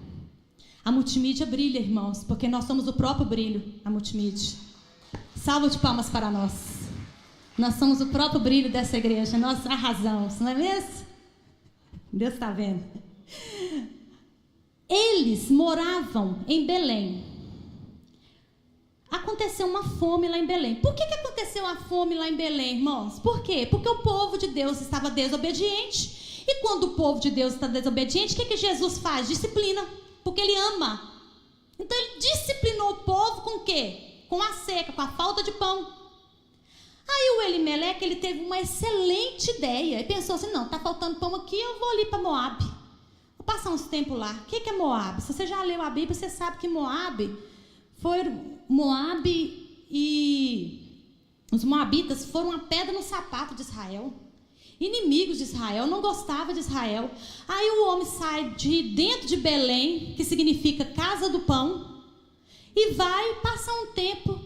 A multimídia brilha, irmãos, porque nós somos o próprio brilho, a multimídia. Salva de palmas para nós. Nós somos o próprio brilho dessa igreja, nós arrasamos, não é mesmo? Deus está vendo. Eles moravam em Belém. Aconteceu uma fome lá em Belém. Por que aconteceu uma fome lá em Belém, irmãos? Por quê? Porque o povo de Deus estava desobediente. E quando o povo de Deus está desobediente, o que Jesus faz? Disciplina. Porque Ele ama. Então Ele disciplinou o povo com o quê? Com a seca, com a falta de pão. Aí o Elimeleque, ele teve uma excelente ideia. Ele pensou assim, não, está faltando pão aqui, eu vou ali para Moabe. Vou passar uns tempos lá. O que é Moabe? Se você já leu a Bíblia, você sabe que Moabe e os moabitas foram uma pedra no sapato de Israel. Inimigos de Israel, não gostava de Israel. Aí o homem sai de dentro de Belém, que significa casa do pão, e vai passar um tempo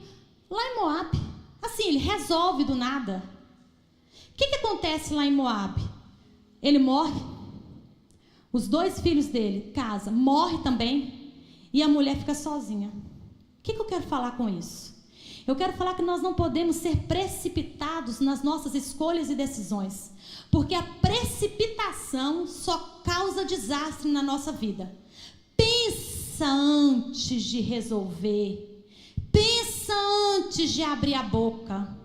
lá em Moabe. Assim, ele resolve do nada. O que acontece lá em Moabe? Ele morre. Os 2 filhos dele, casa, morre também. E a mulher fica sozinha. O que eu quero falar com isso? Eu quero falar que nós não podemos ser precipitados nas nossas escolhas e decisões. Porque a precipitação só causa desastre na nossa vida. Pensa antes de resolver. Pensa antes de abrir a boca.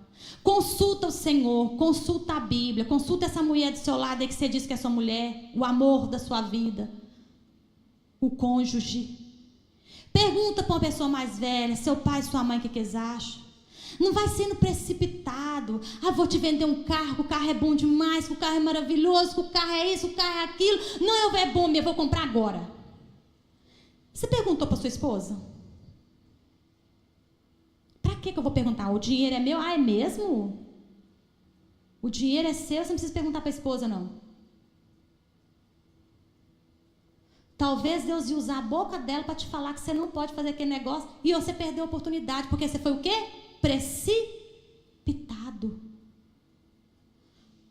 Consulta o Senhor, consulta a Bíblia, consulta essa mulher do seu lado aí que você diz que é sua mulher, o amor da sua vida, o cônjuge. Pergunta para uma pessoa mais velha, seu pai, sua mãe, o que eles acham. Não vai sendo precipitado. Vou te vender um carro, que o carro é bom demais, que o carro é maravilhoso, que o carro é isso, que o carro é aquilo. Não, é bom, eu vou comprar agora. Você perguntou para sua esposa? Para que eu vou perguntar? O dinheiro é meu? É mesmo? O dinheiro é seu, você não precisa perguntar para a esposa, não. Talvez Deus ia usar a boca dela para te falar que você não pode fazer aquele negócio e você perdeu a oportunidade, porque você foi o quê? Precipitado.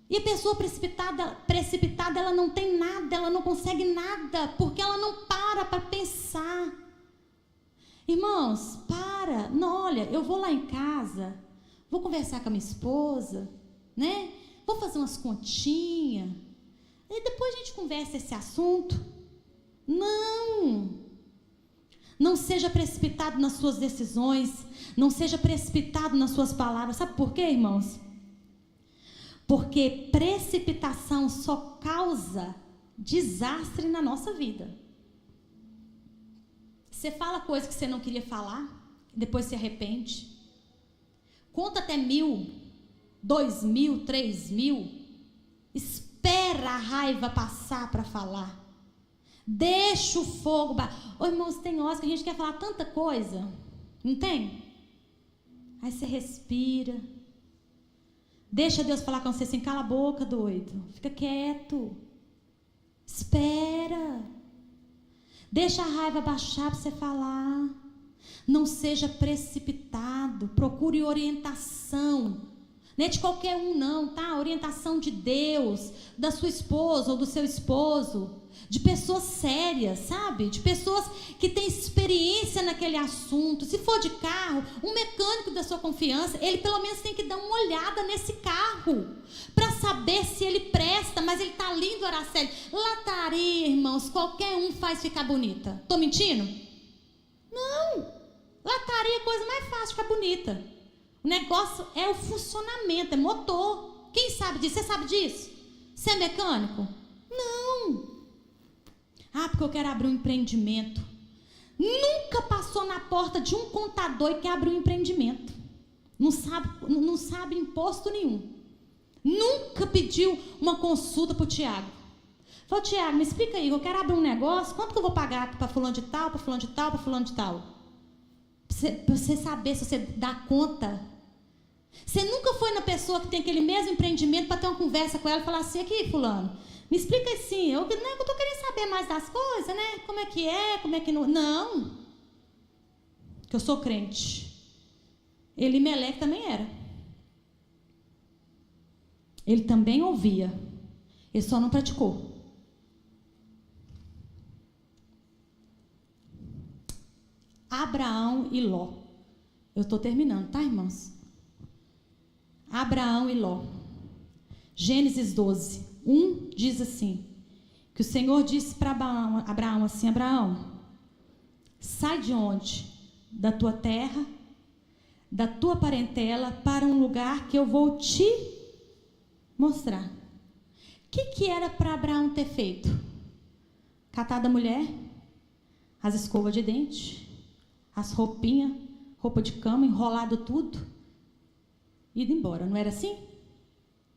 E a pessoa precipitada, ela não tem nada, ela não consegue nada, porque ela não para pensar. Irmãos, para. Não, olha, eu vou lá em casa, vou conversar com a minha esposa, né? Vou fazer umas continhas. E depois a gente conversa esse assunto. Não. Não seja precipitado nas suas decisões. Não seja precipitado nas suas palavras. Sabe por quê, irmãos? Porque precipitação só causa desastre na nossa vida. Você fala coisa que você não queria falar, depois se arrepende. Conta até 1.000, 2.000, 3.000. Espera a raiva passar para falar. Deixa o fogo. Irmãos, tem horas que a gente quer falar tanta coisa. Não tem? Aí você respira. Deixa Deus falar com você assim, cala a boca, doido. Fica quieto. Espera. Deixa a raiva baixar para você falar. Não seja precipitado. Procure orientação. Não é de qualquer um não, tá? Orientação de Deus, da sua esposa ou do seu esposo, de pessoas sérias, sabe? De pessoas que têm experiência naquele assunto. Se for de carro, um mecânico da sua confiança, ele pelo menos tem que dar uma olhada nesse carro, para saber se ele presta, mas ele tá lindo, Araceli. Lataria, irmãos, qualquer um faz ficar bonita. Tô mentindo? Não. Lataria é a coisa mais fácil de ficar bonita. O negócio é o funcionamento, é motor. Quem sabe disso? Você sabe disso? Você é mecânico? Não. Ah, porque eu quero abrir um empreendimento. Nunca passou na porta de um contador e quer abrir um empreendimento. Não sabe imposto nenhum. Nunca pediu uma consulta para o Tiago. Falou, Tiago, me explica aí, eu quero abrir um negócio, quanto que eu vou pagar para fulano de tal, para fulano de tal, para fulano de tal? Para você saber se você dá conta. Você nunca foi na pessoa que tem aquele mesmo empreendimento para ter uma conversa com ela e falar assim, aqui, fulano, me explica assim, eu estou querendo saber mais das coisas, né? Como é que não... Não, que eu sou crente. Elimeleque também era. Ele também ouvia, ele só não praticou. Abraão e Ló. Eu estou terminando, tá, irmãos? Abraão e Ló. Gênesis 12, 1 diz assim, que o Senhor disse para Abraão assim, Abraão, sai de onde? Da tua terra, da tua parentela, para um lugar que eu vou te mostrar. O que era para Abraão ter feito? Catado a mulher, as escovas de dente, as roupinhas, roupa de cama, enrolado tudo, ido embora, não era assim?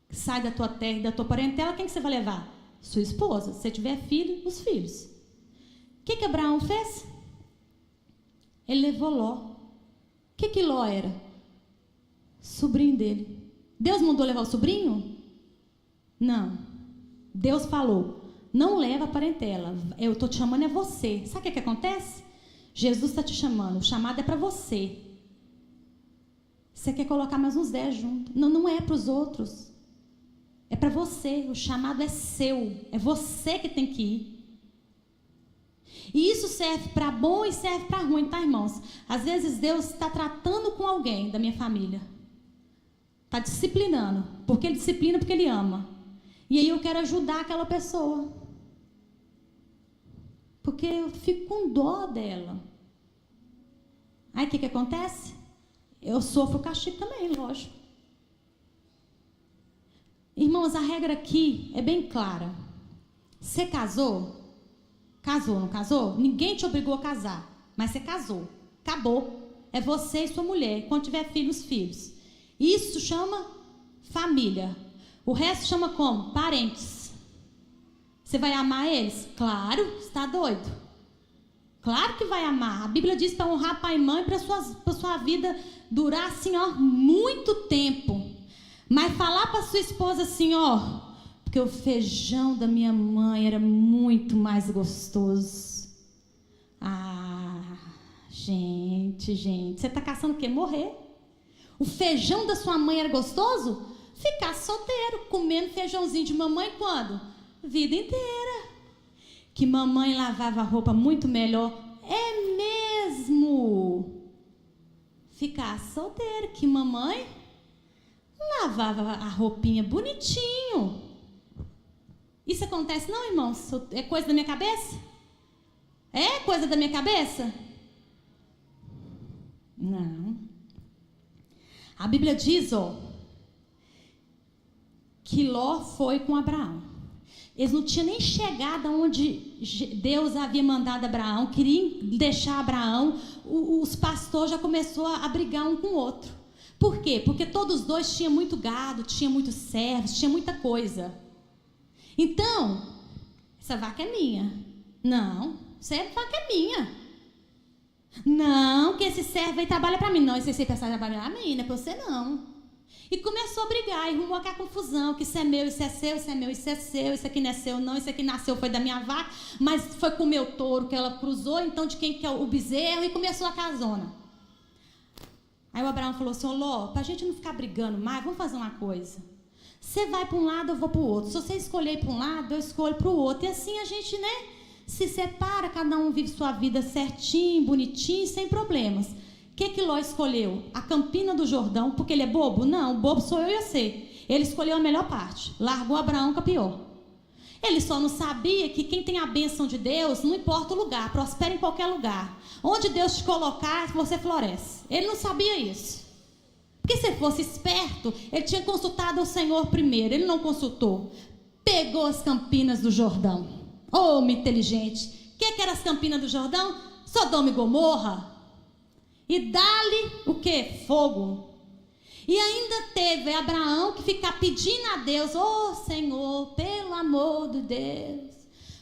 Sai da tua terra e da tua parentela, quem que você vai levar? Sua esposa, se tiver filho, os filhos. O que Abraão fez? Ele levou Ló. O que Ló era? Sobrinho dele. Deus mandou levar o sobrinho? Não. Deus falou, não leva a parentela, eu estou te chamando é você. Sabe o que acontece? Jesus está te chamando, o chamado é para você. Você quer colocar mais uns 10 juntos. Não é para os outros. É para você. O chamado é seu. É você que tem que ir. E isso serve para bom e serve para ruim, tá, irmãos? Às vezes Deus está tratando com alguém da minha família. Está disciplinando. Porque Ele disciplina, porque Ele ama. E aí eu quero ajudar aquela pessoa. Porque eu fico com dó dela. Aí o que acontece? Eu sofro o castigo também, lógico. Irmãos, a regra aqui é bem clara. Você casou? Casou, não casou? Ninguém te obrigou a casar, mas você casou. Acabou. É você e sua mulher. Quando tiver filhos, filhos. Isso chama família. O resto chama como? Parentes. Você vai amar eles? Claro, está doido. Claro que vai amar. A Bíblia diz para honrar pai e mãe para sua vida durar assim, ó, muito tempo. Mas falar para sua esposa assim, ó, porque o feijão da minha mãe era muito mais gostoso. Ah, gente, você está caçando o quê? Morrer. O feijão da sua mãe era gostoso? Ficar solteiro, comendo feijãozinho de mamãe quando? Vida inteira. Que mamãe lavava a roupa muito melhor. É mesmo. Ficar solteiro, que mamãe lavava a roupinha bonitinho. Isso acontece não, irmãos? É coisa da minha cabeça? É coisa da minha cabeça? Não. A Bíblia diz, ó, que Ló foi com Abraão. Eles não tinham nem chegado onde Deus havia mandado Abraão, queriam deixar Abraão, os pastores já começaram a brigar um com o outro. Por quê? Porque todos os dois tinham muito gado, tinham muitos servos, tinha muita coisa. Então, essa vaca é minha. Não, essa vaca é minha. Não, que esse servo aí trabalha para mim. Não, esse aí trabalha para mim, não é para você não. E começou a brigar, e arrumou aquela confusão, que isso é meu, isso é seu, isso é meu, isso é seu, isso aqui não é seu, não, isso aqui nasceu, foi da minha vaca, mas foi com o meu touro que ela cruzou, então de quem que é o bezerro, e começou a casona. Aí o Abraão falou assim: ô Ló, para a gente não ficar brigando mais, vamos fazer uma coisa. Você vai para um lado, eu vou para o outro. Se você escolher para um lado, eu escolho para o outro. E assim a gente, se separa, cada um vive sua vida certinho, bonitinho, sem problemas. O que Ló escolheu? A Campina do Jordão, porque ele é bobo? Não, bobo sou eu e você. Ele escolheu a melhor parte, largou Abraão com a pior. Ele só não sabia que quem tem a bênção de Deus, não importa o lugar, prospera em qualquer lugar. Onde Deus te colocar, você floresce. Ele não sabia isso. Porque se ele fosse esperto, ele tinha consultado o Senhor primeiro. Ele não consultou. Pegou as Campinas do Jordão. Homem inteligente. O que eram as Campinas do Jordão? Sodoma e Gomorra. E dá-lhe o quê? Fogo. E ainda teve Abraão que ficar pedindo a Deus: ô Senhor, pelo amor de Deus,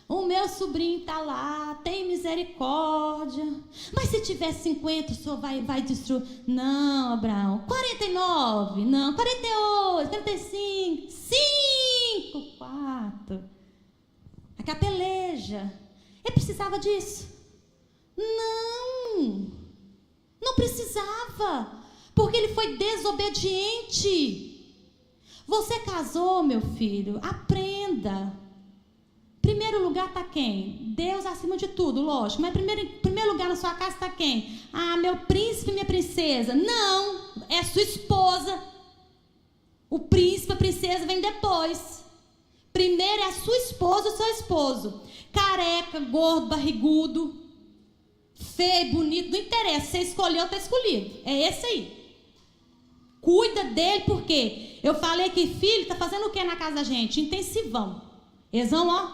o meu sobrinho está lá, tem misericórdia. Mas se tiver 50, o Senhor vai destruir. Não, Abraão. 49, não. 48, 45, 5, 4. Aquela peleja. Ele precisava disso? Não precisava, porque ele foi desobediente. Você casou, meu filho, aprenda. Primeiro lugar está quem? Deus acima de tudo, lógico. Mas em primeiro lugar na sua casa está quem? Ah, meu príncipe e minha princesa. Não, é sua esposa. O príncipe, a princesa vem depois. Primeiro é a sua esposa, o seu esposo. Careca, gordo, barrigudo, feio, bonito, não interessa. Você escolheu, está escolhido. É esse aí. Cuida dele, porque eu falei que filho está fazendo o que na casa da gente? Intensivão. Eles vão,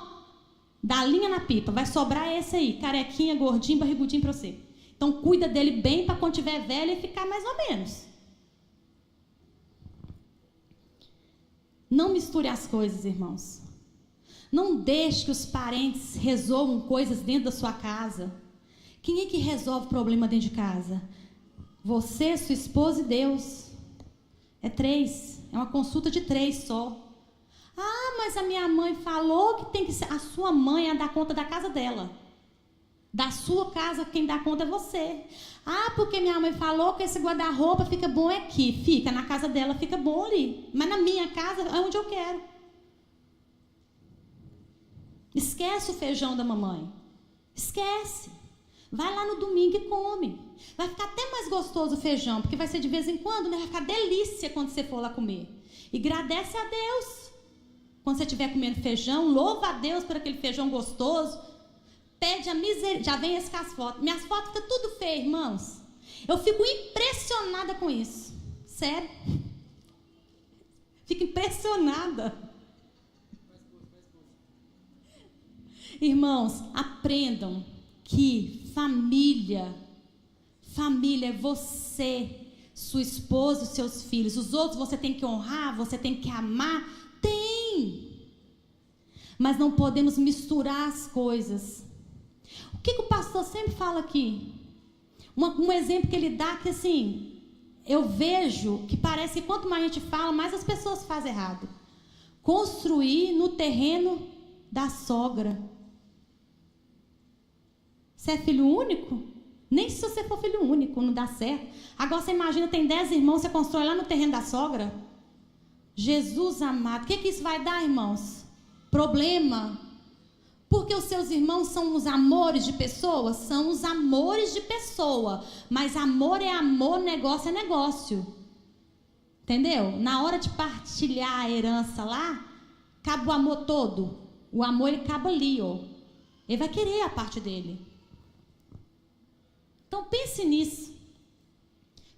dá linha na pipa. Vai sobrar esse aí, carequinha, gordinho, barrigudinho para você. Então cuida dele bem para quando tiver velho ele ficar mais ou menos. Não misture as coisas, irmãos. Não deixe que os parentes resolvam coisas dentro da sua casa. Quem é que resolve o problema dentro de casa? Você, sua esposa e Deus. É 3. É uma consulta de 3 só. Ah, mas a minha mãe falou que tem que ser. A sua mãe é dar conta da casa dela. Da sua casa, quem dá conta é você. Ah, porque minha mãe falou que esse guarda-roupa fica bom aqui. Fica, na casa dela fica bom ali. Mas na minha casa é onde eu quero. Esquece o feijão da mamãe. Esquece. Vai lá no domingo e come. Vai ficar até mais gostoso o feijão, porque vai ser de vez em quando, né? Vai ficar delícia quando você for lá comer. E agradece a Deus. Quando você estiver comendo feijão, louva a Deus por aquele feijão gostoso. Pede a misericórdia. Já vem esse com as fotos. Minhas fotos ficam tudo feias, irmãos. Eu fico impressionada com isso. Sério. Fico impressionada. Irmãos, aprendam que família é você, sua esposa, os seus filhos. Os outros você tem que honrar, você tem que amar. Tem. Mas não podemos misturar as coisas. O que o pastor sempre fala aqui? Um exemplo que ele dá que assim, eu vejo que parece que quanto mais a gente fala, mais as pessoas fazem errado. Construir no terreno da sogra. Você é filho único? Nem se você for filho único, não dá certo. Agora você imagina, tem 10 irmãos, você constrói lá no terreno da sogra? Jesus amado, o que isso vai dar, irmãos? Problema. Porque os seus irmãos são os amores de pessoas? São os amores de pessoa. Mas amor é amor, negócio é negócio. Entendeu? Na hora de partilhar a herança lá, cabe o amor todo. O amor, ele cabe ali, ó. Ele vai querer a parte dele. Então pense nisso.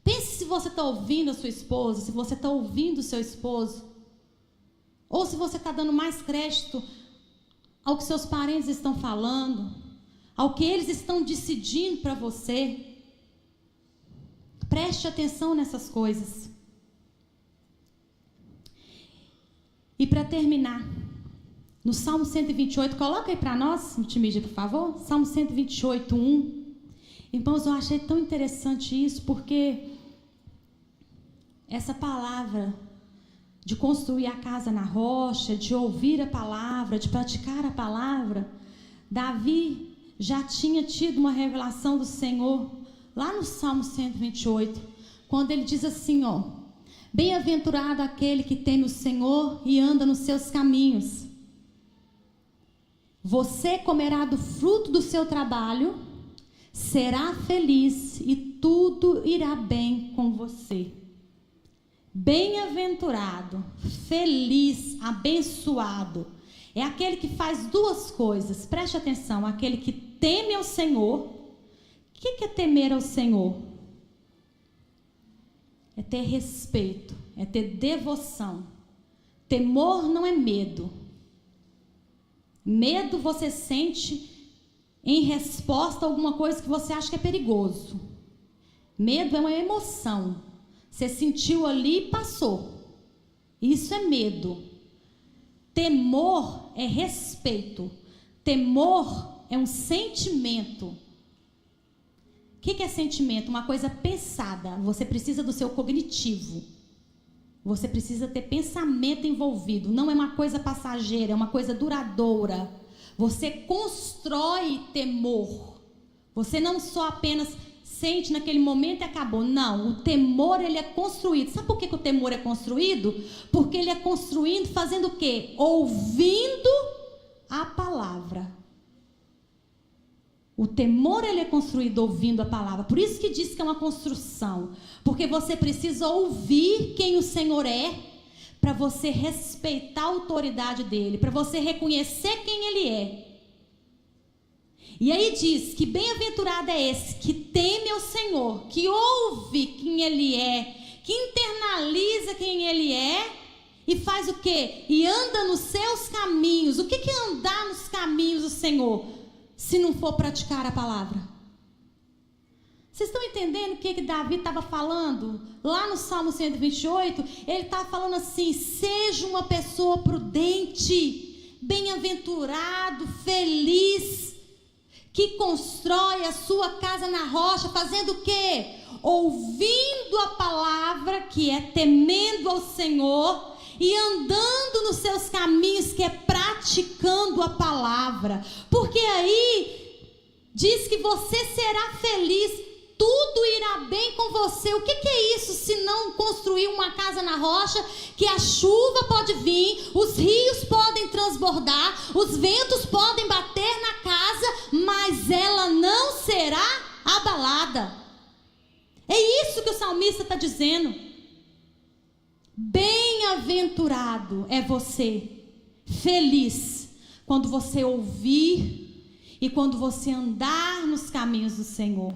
Pense se você está ouvindo a sua esposa, se você está ouvindo o seu esposo. Ou se você está dando mais crédito ao que seus parentes estão falando, ao que eles estão decidindo para você. Preste atenção nessas coisas. E para terminar, no Salmo 128, coloca aí para nós, multimídia, por favor. Salmo 128, 1. Irmãos, eu achei tão interessante isso, porque essa palavra de construir a casa na rocha, de ouvir a palavra, de praticar a palavra, Davi já tinha tido uma revelação do Senhor lá no Salmo 128, quando ele diz assim, ó: bem-aventurado aquele que teme o Senhor e anda nos seus caminhos. Você comerá do fruto do seu trabalho, será feliz e tudo irá bem com você. Bem-aventurado, feliz, abençoado é aquele que faz duas coisas. Preste atenção: aquele que teme ao Senhor. O que é temer ao Senhor? É ter respeito, é ter devoção. Temor não é medo. Medo você sente em resposta a alguma coisa que você acha que é perigoso. Medo é uma emoção. Você sentiu ali e passou. Isso é medo. Temor é respeito. Temor é um sentimento. O que é sentimento? Uma coisa pensada. Você precisa do seu cognitivo. Você precisa ter pensamento envolvido. Não é uma coisa passageira, é uma coisa duradoura. Você constrói temor. Você não só apenas sente naquele momento e acabou. Não, o temor, ele é construído. Sabe por que o temor é construído? Porque ele é construído fazendo o quê? Ouvindo a palavra. O temor, ele é construído ouvindo a palavra. Por isso que diz que é uma construção. Porque você precisa ouvir quem o Senhor é, para você respeitar a autoridade dele, para você reconhecer quem ele é. E aí diz que bem-aventurado é esse que teme ao Senhor, que ouve quem ele é, que internaliza quem ele é e faz o quê? E anda nos seus caminhos. O que é andar nos caminhos do Senhor, se não for praticar a palavra? Vocês estão entendendo o que Davi estava falando? Lá no Salmo 128, ele estava falando assim: seja uma pessoa prudente, bem-aventurado, feliz, que constrói a sua casa na rocha, fazendo o quê? Ouvindo a palavra, que é temendo ao Senhor, e andando nos seus caminhos, que é praticando a palavra. Porque aí diz que você será feliz, tudo irá bem com você. O que é isso, se não construir uma casa na rocha, que a chuva pode vir, os rios podem transbordar, os ventos podem bater na casa, mas ela não será abalada. É isso que o salmista está dizendo. Bem-aventurado é você, feliz, quando você ouvir e quando você andar nos caminhos do Senhor.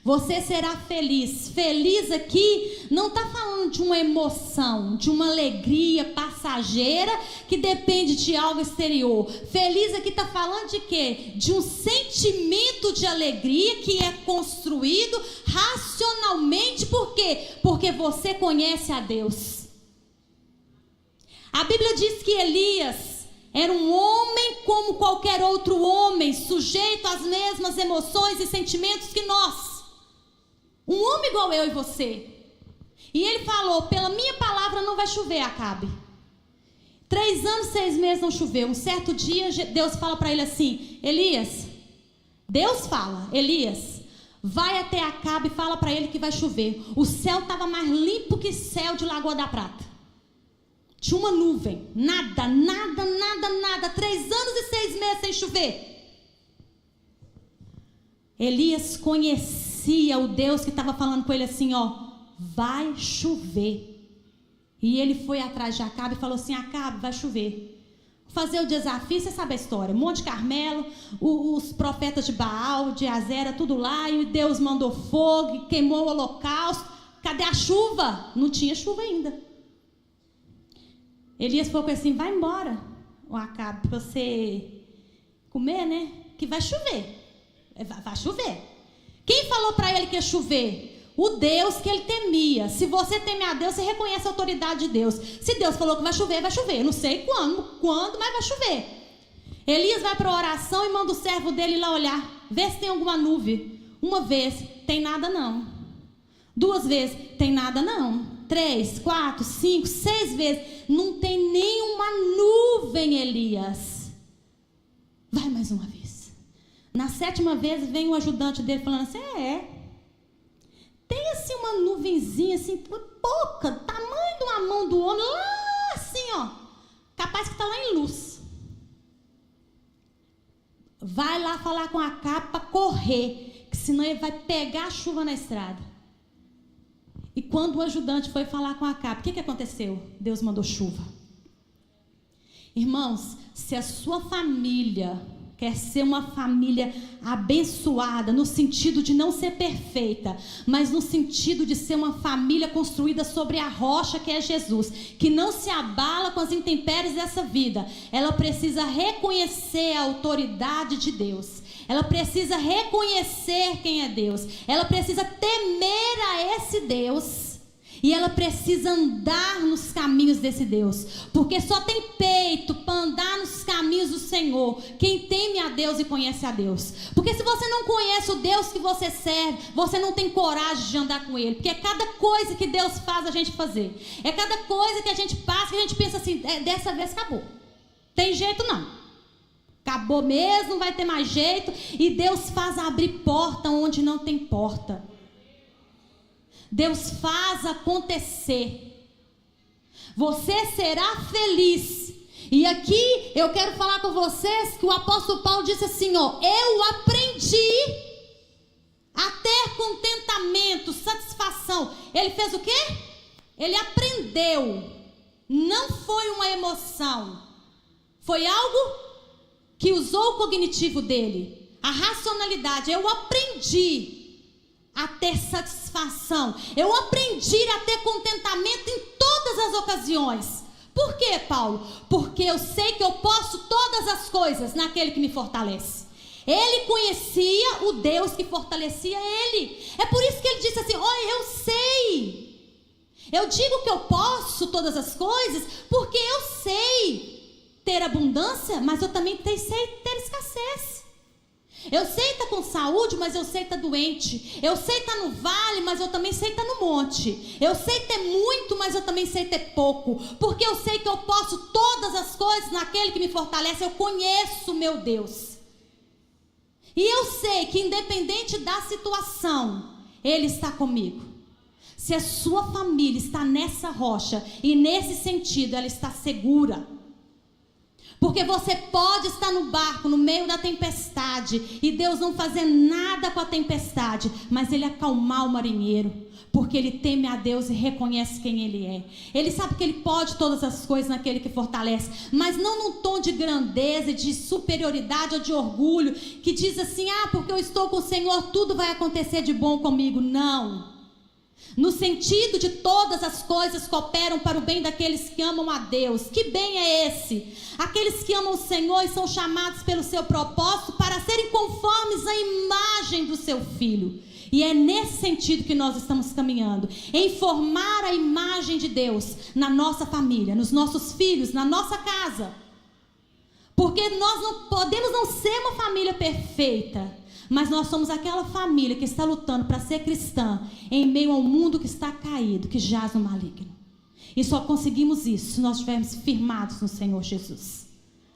Você será feliz. Feliz aqui não está falando de uma emoção, de uma alegria passageira que depende de algo exterior. Feliz aqui está falando de quê? De um sentimento de alegria que é construído racionalmente. Por quê? Porque você conhece a Deus. A Bíblia diz que Elias era um homem como qualquer outro homem, sujeito às mesmas emoções e sentimentos que nós. Um homem igual eu e você. E ele falou: pela minha palavra não vai chover, Acabe. 3 anos, 6 meses não choveu. Um certo dia Deus fala para ele assim: Elias, Deus fala: Elias, vai até Acabe e fala para ele que vai chover. O céu estava mais limpo que céu de Lagoa da Prata. Tinha uma nuvem. Nada, nada, nada, nada. 3 anos e 6 meses sem chover. Elias conhecia o Deus que estava falando com ele assim, ó: vai chover. E ele foi atrás de Acabe e falou assim: Acabe, vai chover. Fazer o desafio, você sabe a história. Monte Carmelo, os profetas de Baal, de Azera, tudo lá, e Deus mandou fogo, queimou o holocausto. Cadê a chuva? Não tinha chuva ainda. Elias falou assim: vai embora, o Acabe, para você comer, né? Que vai chover. Vai chover. Quem falou para ele que ia chover? O Deus que ele temia. Se você teme a Deus, você reconhece a autoridade de Deus. Se Deus falou que vai chover, vai chover. Não sei quando, mas vai chover. Elias vai para a oração e manda o servo dele lá olhar, ver se tem alguma nuvem. 1 vez, tem nada não. 2 vezes, tem nada não. 3, 4, 5, 6 vezes, não tem nenhuma nuvem, Elias. Vai mais uma vez. Na 7ª vez vem o ajudante dele falando assim: tem assim uma uma nuvenzinha assim, pouca, tamanho de uma mão do homem, lá assim, ó, capaz que está lá em luz. Vai lá falar com Acabe para correr, que senão ele vai pegar a chuva na estrada. E quando o ajudante foi falar com Acabe, o que aconteceu? Deus mandou chuva. Irmãos, se a sua família quer ser uma família abençoada, no sentido de não ser perfeita, mas no sentido de ser uma família construída sobre a rocha que é Jesus, que não se abala com as intempéries dessa vida, ela precisa reconhecer a autoridade de Deus. Ela precisa reconhecer quem é Deus. Ela precisa temer a esse Deus. E ela precisa andar nos caminhos desse Deus. Porque só tem peito para andar nos caminhos do Senhor quem teme a Deus e conhece a Deus. Porque se você não conhece o Deus que você serve, você não tem coragem de andar com Ele. Porque é cada coisa que Deus faz a gente fazer. É cada coisa que a gente passa que a gente pensa assim, dessa vez acabou. Tem jeito não. Acabou mesmo, não vai ter mais jeito. E Deus faz abrir porta onde não tem porta. Deus faz acontecer. Você será feliz. E aqui eu quero falar com vocês que o apóstolo Paulo disse assim, ó, eu aprendi a ter contentamento, satisfação. Ele fez o quê? Ele aprendeu. Não foi uma emoção. Foi algo que usou o cognitivo dele, a racionalidade. Eu aprendi a ter satisfação. Eu aprendi a ter contentamento em todas as ocasiões. Por quê, Paulo? Porque eu sei que eu posso todas as coisas naquele que me fortalece. Ele conhecia o Deus que fortalecia ele. É por isso que ele disse assim, olha, eu sei. Eu digo que eu posso todas as coisas porque eu sei ter abundância, mas eu também sei ter escassez. Eu sei estar com saúde, mas eu sei estar doente. Eu sei estar no vale, mas eu também sei estar no monte. Eu sei ter muito, mas eu também sei ter pouco. Porque eu sei que eu posso todas as coisas naquele que me fortalece. Eu conheço meu Deus. E eu sei que independente da situação, Ele está comigo. Se a sua família está nessa rocha e nesse sentido, ela está segura. Porque você pode estar no barco, no meio da tempestade, e Deus não fazer nada com a tempestade, mas Ele acalmar o marinheiro, porque ele teme a Deus e reconhece quem Ele é. Ele sabe que Ele pode todas as coisas naquele que fortalece, mas não num tom de grandeza, de superioridade ou de orgulho, que diz assim, porque eu estou com o Senhor, tudo vai acontecer de bom comigo. Não. No sentido de todas as coisas cooperam para o bem daqueles que amam a Deus. Que bem é esse? Aqueles que amam o Senhor e são chamados pelo seu propósito para serem conformes à imagem do seu Filho. E é nesse sentido que nós estamos caminhando, em formar a imagem de Deus na nossa família, nos nossos filhos, na nossa casa. Porque nós não podemos não ser uma família perfeita, mas nós somos aquela família que está lutando para ser cristã em meio ao mundo que está caído, que jaz no maligno. E só conseguimos isso se nós estivermos firmados no Senhor Jesus.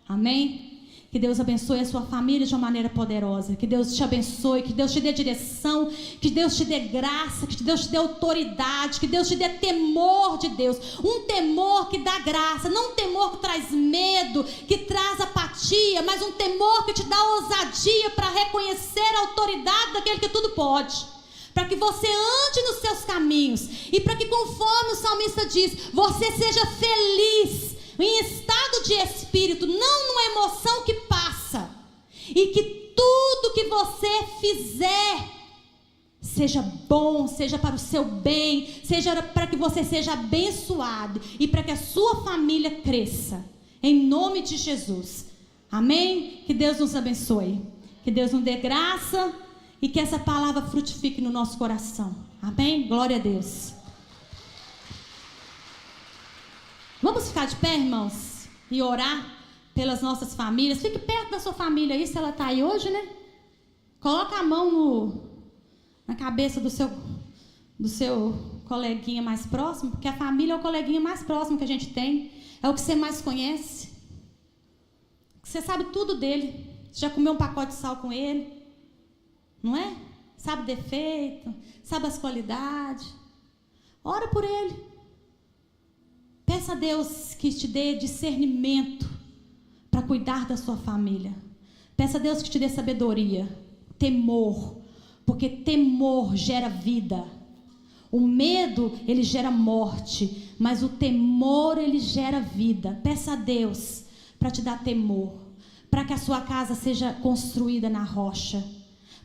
Amém? Que Deus abençoe a sua família de uma maneira poderosa. Que Deus te abençoe, que Deus te dê direção, que Deus te dê graça, que Deus te dê autoridade, que Deus te dê temor de Deus. Um temor que dá graça, não um temor que traz medo, que traz apatia, mas um temor que te dá ousadia para reconhecer a autoridade daquele que tudo pode. Para que você ande nos seus caminhos e para que, conforme o salmista diz, você seja feliz em estado de espírito, não numa emoção que passa, e que tudo que você fizer seja bom, seja para o seu bem, seja para que você seja abençoado e para que a sua família cresça, em nome de Jesus. Amém? Que Deus nos abençoe, que Deus nos dê graça e que essa palavra frutifique no nosso coração. Amém? Glória a Deus. Vamos ficar de pé, irmãos, e orar pelas nossas famílias. Fique perto da sua família aí, se ela está aí hoje, né? Coloca a mão na cabeça do seu coleguinha mais próximo, porque a família é o coleguinha mais próximo que a gente tem. É o que você mais conhece. Você sabe tudo dele. Você já comeu um pacote de sal com ele, não é? Sabe o defeito, sabe as qualidades. Ora por ele. Peça a Deus que te dê discernimento para cuidar da sua família. Peça a Deus que te dê sabedoria, temor, porque temor gera vida. O medo, ele gera morte, mas o temor, ele gera vida. Peça a Deus para te dar temor, para que a sua casa seja construída na rocha,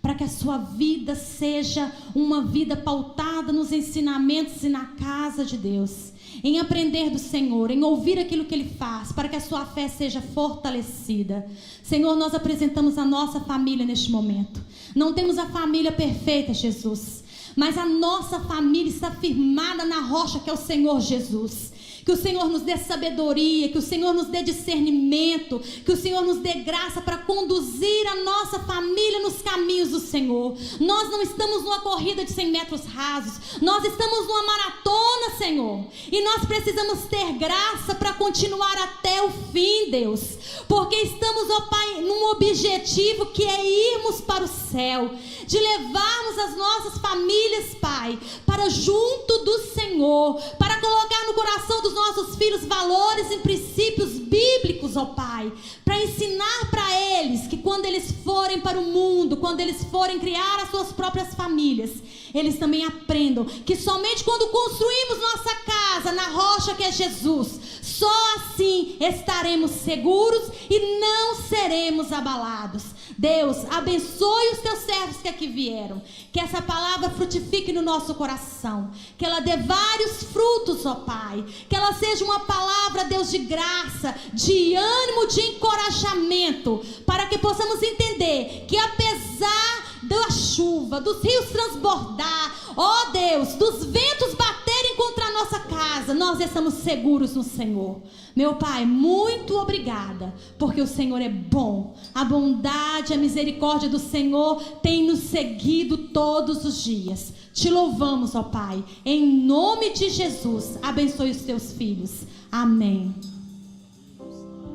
para que a sua vida seja uma vida pautada nos ensinamentos e na casa de Deus, em aprender do Senhor, em ouvir aquilo que Ele faz, para que a sua fé seja fortalecida. Senhor, nós apresentamos a nossa família neste momento. Não temos a família perfeita, Jesus, mas a nossa família está firmada na rocha que é o Senhor Jesus. Que o Senhor nos dê sabedoria, que o Senhor nos dê discernimento, que o Senhor nos dê graça para conduzir a nossa família nos caminhos do Senhor. Nós não estamos numa corrida de 100 metros rasos, nós estamos numa maratona, Senhor, e nós precisamos ter graça para continuar até o fim, Deus, porque estamos, ó Pai, num objetivo que é irmos para o céu, de levarmos as nossas famílias, Pai, para junto do Senhor, para colocar no coração dos nossos filhos valores e princípios bíblicos, ó Pai, para ensinar para eles que quando eles forem para o mundo, quando eles forem criar as suas próprias famílias, eles também aprendam que somente quando construímos nossa casa na rocha que é Jesus, só assim estaremos seguros e não seremos abalados. Deus, abençoe os teus servos que aqui vieram, que essa palavra frutifique no nosso coração, que ela dê vários frutos, ó Pai, que ela seja uma palavra, Deus, de graça, de ânimo, de encorajamento, para que possamos entender que apesar da chuva, dos rios transbordar, ó Deus, dos ventos baterem contra a nossa casa, nós estamos seguros no Senhor. Meu Pai, muito obrigada, porque o Senhor é bom. A bondade, a misericórdia do Senhor tem nos seguido todos os dias. Te louvamos, ó Pai, em nome de Jesus. Abençoe os teus filhos. Amém.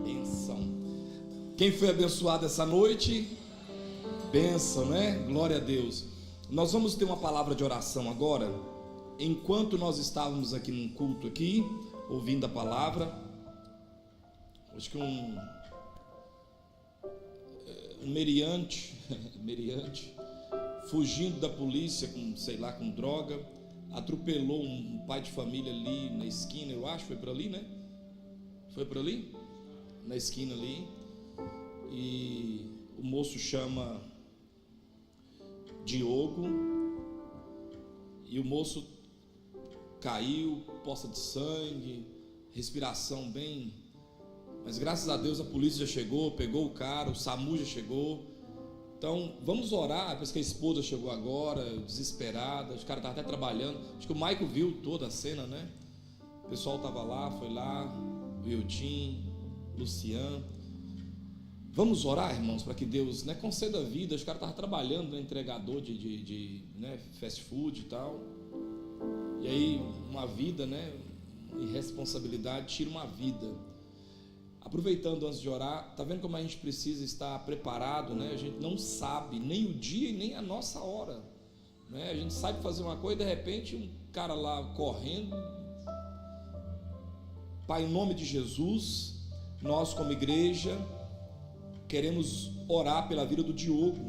Benção. Quem foi abençoado essa noite? Benção, né? Glória a Deus. Nós vamos ter uma palavra de oração agora. Enquanto nós estávamos aqui num culto aqui, ouvindo a palavra, acho que um meriante, fugindo da polícia com, sei lá, com droga, atropelou um pai de família ali na esquina, eu acho, foi por ali, né? Foi por ali? Na esquina ali. E o moço chama Diogo, e o moço caiu, poça de sangue, respiração bem, mas graças a Deus a polícia já chegou, pegou o cara, o SAMU já chegou. Então vamos orar, parece que a esposa chegou agora, desesperada, os caras estavam até trabalhando, acho que o Michael viu toda a cena, né? O pessoal estava lá, foi lá, o Eutim, Luciano. Vamos orar, irmãos, para que Deus, né, conceda a vida. Os caras estavam trabalhando, né, entregador de né, fast food e tal. E aí uma vida, né, irresponsabilidade tira uma vida. Aproveitando antes de orar, tá vendo como a gente precisa estar preparado, né? A gente não sabe nem o dia e nem a nossa hora, né? A gente sabe fazer uma coisa e de repente um cara lá correndo. Pai, em nome de Jesus, nós como igreja queremos orar pela vida do Diogo.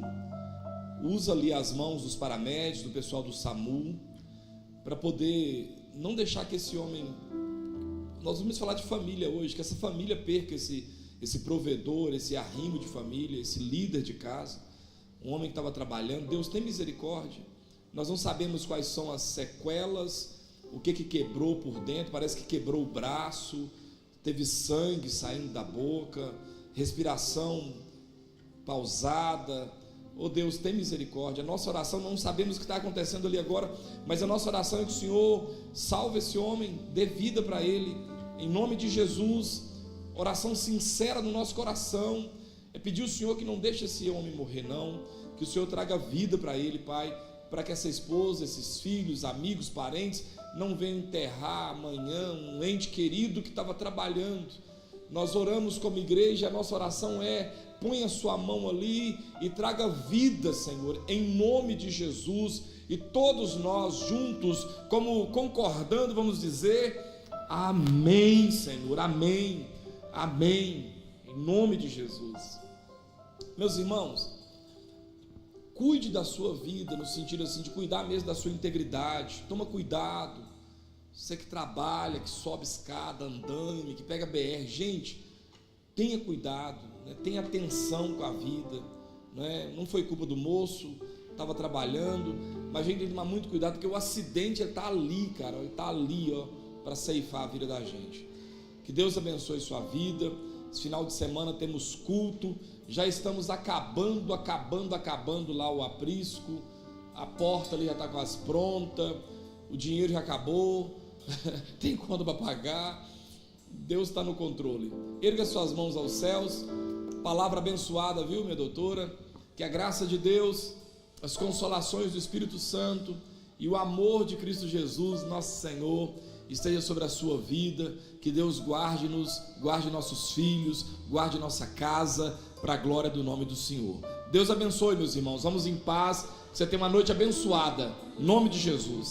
Usa ali as mãos dos paramédicos, do pessoal do SAMU, para poder não deixar que esse homem... Nós vamos falar de família hoje, que essa família perca esse provedor, esse arrimo de família, esse líder de casa, um homem que estava trabalhando. Deus, tem misericórdia. Nós não sabemos quais são as sequelas, o que quebrou por dentro, parece que quebrou o braço, teve sangue saindo da boca, respiração pausada. Oh Deus, tem misericórdia. A nossa oração, não sabemos o que está acontecendo ali agora, mas a nossa oração é que o Senhor salve esse homem, dê vida para ele, em nome de Jesus. Oração sincera no nosso coração, é pedir ao Senhor que não deixe esse homem morrer não, que o Senhor traga vida para ele, Pai, para que essa esposa, esses filhos, amigos, parentes, não venham enterrar amanhã um ente querido que estava trabalhando. Nós oramos como igreja, a nossa oração é: põe a sua mão ali e traga vida, Senhor, em nome de Jesus. E todos nós juntos, como concordando, vamos dizer: amém, Senhor, amém, amém, em nome de Jesus. Meus irmãos, cuide da sua vida, no sentido assim, de cuidar mesmo da sua integridade. Toma cuidado, você que trabalha, que sobe escada, andaime, que pega BR, gente, tenha cuidado, né? Tenha atenção com a vida, né? Não foi culpa do moço, estava trabalhando, mas a gente tem que tomar muito cuidado, porque o acidente está ali, cara, ele está ali, ó, para ceifar a vida da gente. Que Deus abençoe sua vida. Esse final de semana temos culto, já estamos acabando lá o aprisco, a porta ali já está quase pronta, o dinheiro já acabou, tem conta para pagar. Deus está no controle. Erga suas mãos aos céus. Palavra abençoada, viu, minha doutora? Que a graça de Deus, as consolações do Espírito Santo e o amor de Cristo Jesus, nosso Senhor, esteja sobre a sua vida. Que Deus guarde-nos, guarde nossos filhos, guarde nossa casa, para a glória do nome do Senhor. Deus abençoe, meus irmãos. Vamos em paz. Você tem uma noite abençoada, em nome de Jesus.